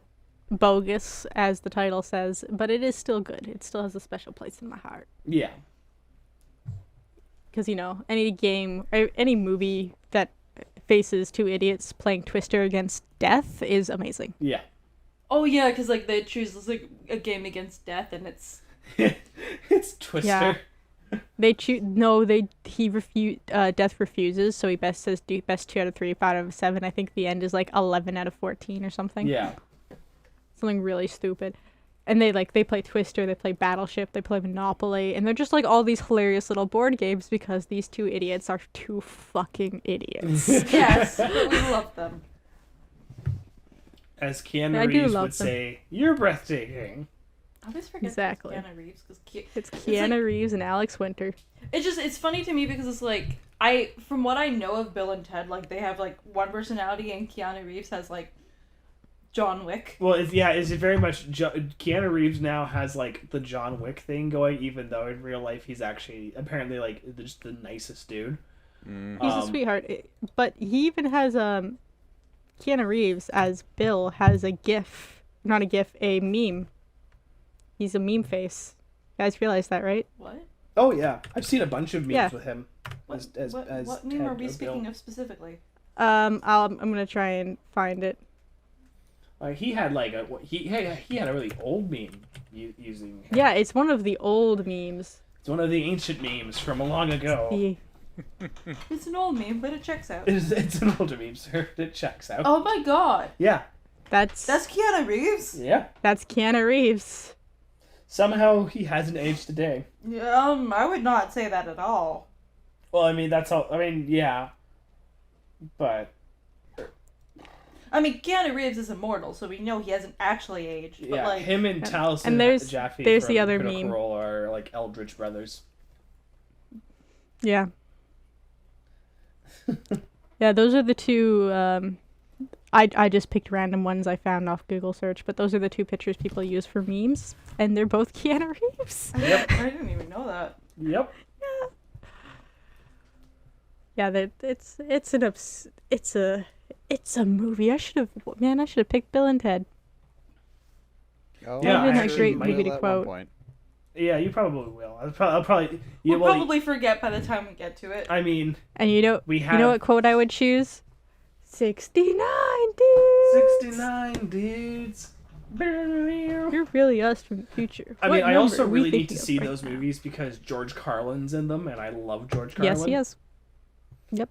Speaker 1: bogus, as the title says, but it is still good. It still has a special place in my heart.
Speaker 4: Yeah.
Speaker 1: Because, any game, or any movie that faces two idiots playing Twister against death is amazing.
Speaker 4: Yeah.
Speaker 3: Oh yeah, because like they choose like a game against death, and it's
Speaker 4: It's Twister.
Speaker 1: Yeah. They choose. No, he refuse. Death refuses, so he says do best 2 out of 3, 5 out of 7. I think the end is like 11 out of 14 or something.
Speaker 4: Yeah.
Speaker 1: Something really stupid. And they play Twister, they play Battleship, they play Monopoly, and they're just like all these hilarious little board games because these two idiots are two fucking idiots.
Speaker 3: yes, but we love them.
Speaker 4: As Keanu
Speaker 1: I do
Speaker 4: Reeves
Speaker 1: love
Speaker 4: would
Speaker 1: them.
Speaker 4: say, you're breathtaking.
Speaker 3: I always forget
Speaker 1: Exactly.
Speaker 3: Keanu Reeves because
Speaker 1: It's Keanu
Speaker 3: like-
Speaker 1: Reeves and Alex Winter.
Speaker 3: it's funny to me because it's like from what I know of Bill and Ted, like they have like one personality, and Keanu Reeves has like John Wick.
Speaker 4: Well, is it very much Keanu Reeves now has like the John Wick thing going, even though in real life he's actually apparently like just the nicest dude.
Speaker 1: He's a sweetheart. But he even has Keanu Reeves as Bill has a a meme. He's a meme face. You guys realize that, right?
Speaker 3: What?
Speaker 4: Oh yeah, I've seen a bunch of memes
Speaker 1: Yeah.
Speaker 4: with him.
Speaker 3: What,
Speaker 4: As
Speaker 3: what meme
Speaker 4: Ted
Speaker 3: are we
Speaker 4: or
Speaker 3: speaking
Speaker 4: Bill.
Speaker 3: of specifically?
Speaker 1: I'm gonna try and find it.
Speaker 4: He had like he had a really old meme using.
Speaker 1: Yeah, it's one of the old memes.
Speaker 4: It's one of the ancient memes from long ago.
Speaker 1: He,
Speaker 3: It's an old meme, but it checks out.
Speaker 4: It's an older meme, sir. It checks out.
Speaker 3: Oh my god,
Speaker 4: Yeah,
Speaker 1: that's
Speaker 3: that's Keanu Reeves.
Speaker 4: yeah.
Speaker 1: that's Keanu Reeves.
Speaker 4: Somehow he hasn't aged today.
Speaker 3: I would not say that at all.
Speaker 4: Well, I mean that's all. I mean, yeah, but
Speaker 3: I mean, Keanu Reeves is immortal, so we know he hasn't actually aged. But
Speaker 4: yeah,
Speaker 3: like,
Speaker 4: him and Taliesin
Speaker 1: And there's
Speaker 4: Jaffe
Speaker 1: the
Speaker 4: from
Speaker 1: other
Speaker 4: Critical
Speaker 1: meme.
Speaker 4: Role are like Eldritch brothers.
Speaker 1: Yeah. Yeah, those are the two. I just picked random ones I found off Google search, but those are the two pictures people use for memes, and they're both Keanu Reeves.
Speaker 4: Yep.
Speaker 3: I didn't even know that.
Speaker 4: Yep.
Speaker 1: Yeah, it's a movie. I should have picked Bill and Ted.
Speaker 2: Oh,
Speaker 4: Yeah,
Speaker 1: That'd been
Speaker 4: I
Speaker 1: a
Speaker 4: actually
Speaker 1: great
Speaker 4: might
Speaker 1: movie to
Speaker 2: at
Speaker 1: quote.
Speaker 2: one point.
Speaker 4: Yeah, you probably will. I'll probably.
Speaker 3: We'll probably forget by the time we get to it.
Speaker 4: I mean,
Speaker 1: And
Speaker 4: we
Speaker 1: you
Speaker 4: have
Speaker 1: know what quote I would choose? 69 dudes.
Speaker 4: 69 dudes.
Speaker 1: You're really us from the future.
Speaker 4: I
Speaker 1: What
Speaker 4: mean, I
Speaker 1: number
Speaker 4: also
Speaker 1: are we
Speaker 4: really need
Speaker 1: thinking
Speaker 4: to
Speaker 1: of
Speaker 4: see
Speaker 1: right
Speaker 4: those
Speaker 1: now?
Speaker 4: movies because George Carlin's in them, and I love George Carlin.
Speaker 1: Yes, he is. Yep.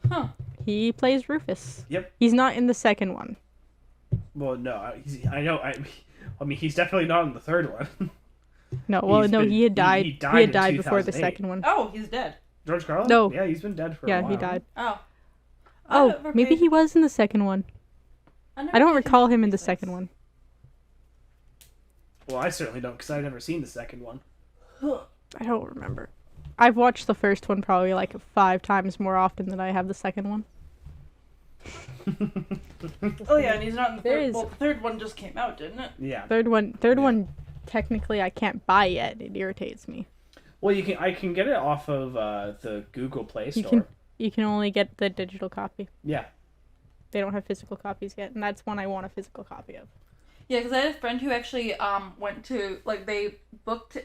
Speaker 3: Huh.
Speaker 1: He plays Rufus.
Speaker 4: Yep.
Speaker 1: He's not in the second one.
Speaker 4: Well, no, I know. I mean, he's definitely not in the third one.
Speaker 1: No, well,
Speaker 4: He's
Speaker 1: no,
Speaker 4: been-
Speaker 1: he had died.
Speaker 4: he
Speaker 1: He
Speaker 4: died
Speaker 1: had
Speaker 4: in
Speaker 1: died before the
Speaker 4: 2008.
Speaker 1: second one.
Speaker 3: Oh, he's dead.
Speaker 4: George Carlin?
Speaker 1: No.
Speaker 4: Yeah, he's been dead for a
Speaker 1: Yeah,
Speaker 4: while.
Speaker 1: he died.
Speaker 3: Oh.
Speaker 1: Oh,
Speaker 3: never
Speaker 1: maybe
Speaker 3: paid-
Speaker 1: he was in the second one.
Speaker 3: never
Speaker 1: I don't
Speaker 3: paid
Speaker 1: recall
Speaker 3: attention
Speaker 1: him
Speaker 3: to
Speaker 1: in the
Speaker 3: these
Speaker 1: second
Speaker 3: things.
Speaker 1: one.
Speaker 4: Well, I certainly don't because I've never seen the second one.
Speaker 1: I don't remember. I've watched the first one probably like 5 times more often than I have the second one.
Speaker 3: Oh yeah, and he's not in the
Speaker 1: There
Speaker 3: third.
Speaker 1: is-
Speaker 3: Well, the third one just came out, didn't it?
Speaker 4: Yeah.
Speaker 1: Third one,
Speaker 4: Yeah.
Speaker 1: technically I can't buy yet. It irritates me.
Speaker 4: Well, I can get it off of the Google Play
Speaker 1: You
Speaker 4: Store.
Speaker 1: You can only get the digital copy.
Speaker 4: Yeah.
Speaker 1: They don't have physical copies yet, and that's one I want a physical copy of.
Speaker 3: Yeah, because I had a friend who actually went to like they booked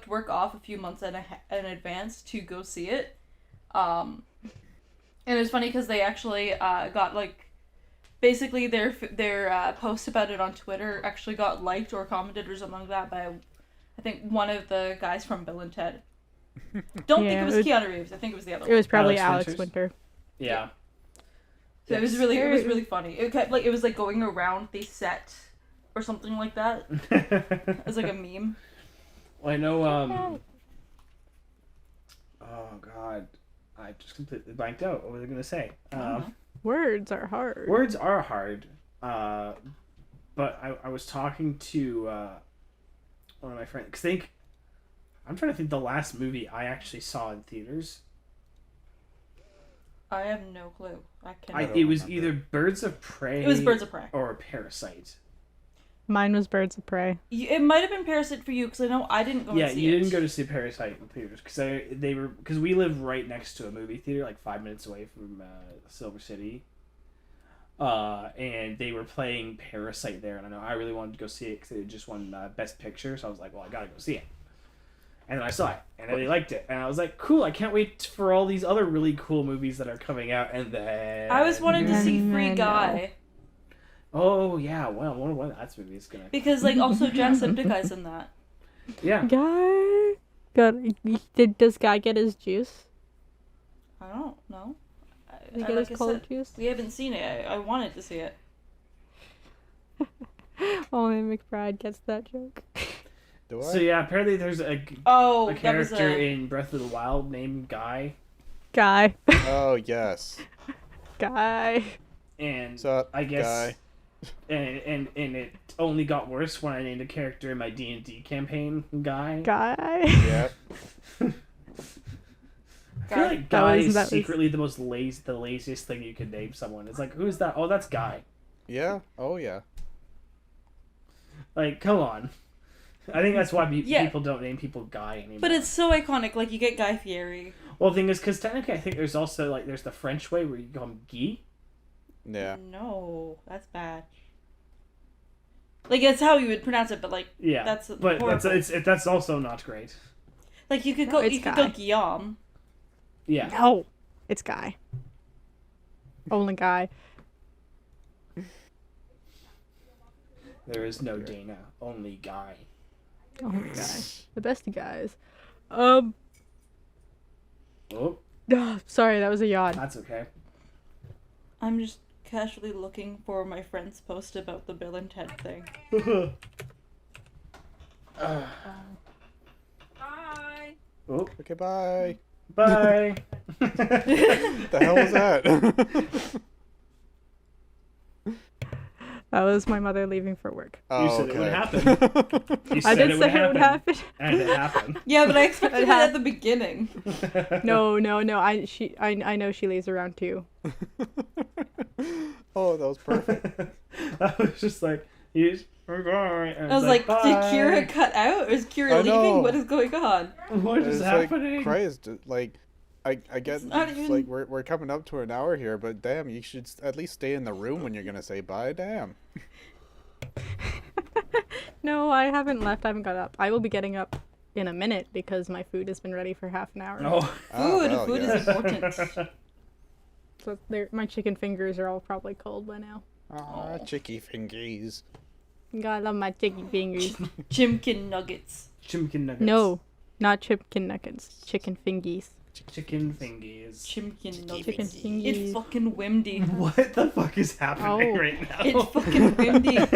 Speaker 3: work off a few months in advance to go see it, and it was funny because they actually got like basically their post about it on Twitter actually got liked or commented or something like that by I think one of the guys from Bill and Ted. Don't think
Speaker 1: Yeah,
Speaker 3: it was Keanu Reeves. I think it was the other
Speaker 1: It
Speaker 3: one.
Speaker 1: was probably
Speaker 4: Alex
Speaker 1: Alex
Speaker 4: Winters?
Speaker 1: Winter.
Speaker 4: Yeah.
Speaker 3: So it was really funny. It kept, like it was like going around the set or something like that. It was like a meme.
Speaker 4: I know. Oh God, I just completely blanked out. What was I gonna say?
Speaker 1: Words are hard.
Speaker 4: Words are hard. But I was talking to one of my friends. Cause I'm trying to think the last movie I actually saw in theaters.
Speaker 3: I have no clue.
Speaker 4: It was either Birds of Prey.
Speaker 3: It was Birds of Prey.
Speaker 4: Or Parasite.
Speaker 1: Mine was Birds of Prey.
Speaker 3: It might have been Parasite for you because I know I didn't go.
Speaker 4: Yeah,
Speaker 3: and see
Speaker 4: you
Speaker 3: it.
Speaker 4: didn't go to see Parasite in theaters because we live right next to a movie theater, like 5 minutes away from Silver City. And they were playing Parasite there, and I know I really wanted to go see it because it just won Best Picture, so I was like, well, I gotta go see it. And then I saw it, and I really liked it, and I was like, cool, I can't wait for all these other really cool movies that are coming out, and then...
Speaker 3: I was wanting to see Free Guy.
Speaker 4: Oh, yeah, well, I wonder when that movie's gonna...
Speaker 3: Because, like, also Jacksepticeye's in that.
Speaker 4: Yeah.
Speaker 1: Does Guy get his juice?
Speaker 3: I don't know.
Speaker 1: Did he get his cold juice?
Speaker 3: We haven't seen it. I wanted to see it.
Speaker 1: Only McBride gets that joke.
Speaker 2: Do I?
Speaker 4: So, yeah, apparently there's a character in Breath of the Wild named Guy.
Speaker 1: Guy.
Speaker 2: Oh, yes.
Speaker 1: Guy.
Speaker 4: And
Speaker 2: So,
Speaker 4: I guess...
Speaker 2: Guy.
Speaker 4: And it only got worse when I named a character in my D&D campaign Guy.
Speaker 2: Yep.
Speaker 4: I feel like Guy is
Speaker 1: that
Speaker 4: secretly the laziest thing you could name someone. It's like, who's that? Oh, that's Guy.
Speaker 2: Yeah. Oh, yeah.
Speaker 4: Like, come on. I think that's why people don't name people Guy anymore.
Speaker 3: But it's so iconic. Like, you get Guy Fieri.
Speaker 4: Well, the thing is, because technically I think there's also, like, there's the French way where you call him Guy.
Speaker 2: Yeah.
Speaker 3: No, that's bad. Like, that's how you would pronounce it, but, like,
Speaker 4: Yeah,
Speaker 3: that's
Speaker 4: but
Speaker 3: horrible.
Speaker 4: that's also not great.
Speaker 3: Like, you could
Speaker 1: No,
Speaker 3: go
Speaker 1: Guy.
Speaker 3: Guillaume.
Speaker 4: Yeah.
Speaker 1: No, it's Guy. Only Guy.
Speaker 4: There is no Dana, only Guy.
Speaker 1: Only Guy. The best of guys.
Speaker 4: Oh,
Speaker 1: Sorry, that was a yawn.
Speaker 4: that's okay.
Speaker 3: I'm just casually looking for my friend's post about the Bill and Ted thing. Bye.
Speaker 4: Oh,
Speaker 2: Okay, bye.
Speaker 4: bye.
Speaker 2: What the hell was that?
Speaker 1: That was my mother leaving for work.
Speaker 2: Oh,
Speaker 4: You said it would happen. You
Speaker 1: I
Speaker 4: said
Speaker 1: did
Speaker 4: it
Speaker 1: say it would happen.
Speaker 4: And it happened.
Speaker 3: Yeah, but I expected it at the beginning.
Speaker 1: No. I know she leaves around 2.
Speaker 2: Oh, that was perfect.
Speaker 4: That was just like,
Speaker 3: I was like, did Kira cut out? Or is Kira leaving?
Speaker 2: know.
Speaker 3: What is going on?
Speaker 4: What is
Speaker 2: It's
Speaker 4: happening?
Speaker 2: like Christ, like I get
Speaker 3: not even-
Speaker 2: like we're coming up to an hour here, but damn, you should at least stay in the room when you're gonna say bye. Damn.
Speaker 1: No, I haven't left. I haven't got up. I will be getting up in a minute because my food has been ready for half an hour.
Speaker 4: Oh.
Speaker 3: Food
Speaker 2: yes.
Speaker 3: is important.
Speaker 1: So my chicken fingers are all probably cold by now.
Speaker 2: Aw, chicky fingies.
Speaker 1: God, I love my chicken fingers.
Speaker 3: Chimkin nuggets.
Speaker 4: Chimkin nuggets.
Speaker 1: No, not chicken nuggets. Chicken fingies.
Speaker 4: Chicken fingies.
Speaker 3: Chimkin nuggets.
Speaker 1: Chicken
Speaker 3: It's
Speaker 1: fingies.
Speaker 3: fucking windy.
Speaker 4: What the fuck is happening
Speaker 1: Oh.
Speaker 4: right now?
Speaker 3: It's fucking windy.
Speaker 4: It's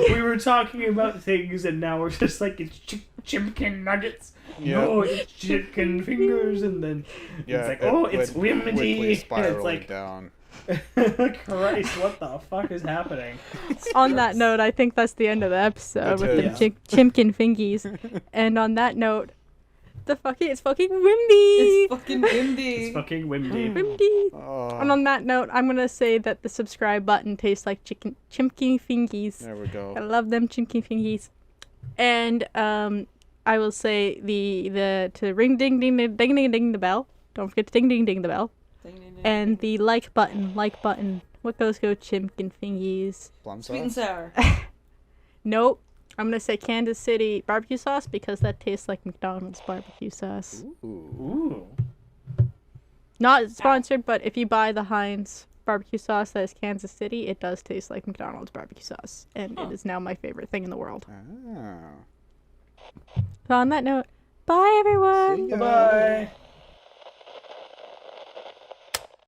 Speaker 4: like, we were talking about things and now we're just like, it's chimkin nuggets.
Speaker 2: Yeah.
Speaker 4: No, it's chicken fingers. And then
Speaker 2: Yeah.
Speaker 4: it's like, oh, it's windy.
Speaker 2: Quickly
Speaker 4: And it's
Speaker 2: spiraling
Speaker 4: like,
Speaker 2: down.
Speaker 4: Christ, what the fuck is happening?
Speaker 1: On that note, I think that's the end of the episode
Speaker 2: That's
Speaker 1: with
Speaker 2: it.
Speaker 1: the chimkin fingies. And on that note, it's fucking windy.
Speaker 3: It's fucking windy.
Speaker 4: It's fucking windy.
Speaker 1: Windy.
Speaker 2: Oh,
Speaker 1: And on that note, I'm gonna say that the subscribe button tastes like chimkin fingies.
Speaker 2: there we
Speaker 1: I
Speaker 2: go.
Speaker 1: love them chimkin fingies. And I will say to ring ding ding ding ding ding ding the bell. Don't forget to ding ding ding the bell.
Speaker 3: Ding, ding, ding,
Speaker 1: And
Speaker 3: ding.
Speaker 1: the like button. What goes chimkin fingies?
Speaker 2: Plum
Speaker 3: Sweet and
Speaker 2: sauce?
Speaker 3: sour.
Speaker 1: Nope. I'm gonna say Kansas City barbecue sauce because that tastes like McDonald's barbecue sauce.
Speaker 2: Ooh.
Speaker 4: Ooh.
Speaker 1: Not sponsored, but if you buy the Heinz barbecue sauce that is Kansas City, it does taste like McDonald's barbecue sauce. And it is now my favorite thing in the world.
Speaker 2: Oh.
Speaker 1: So on that note, bye everyone!
Speaker 2: See ya.
Speaker 4: Bye.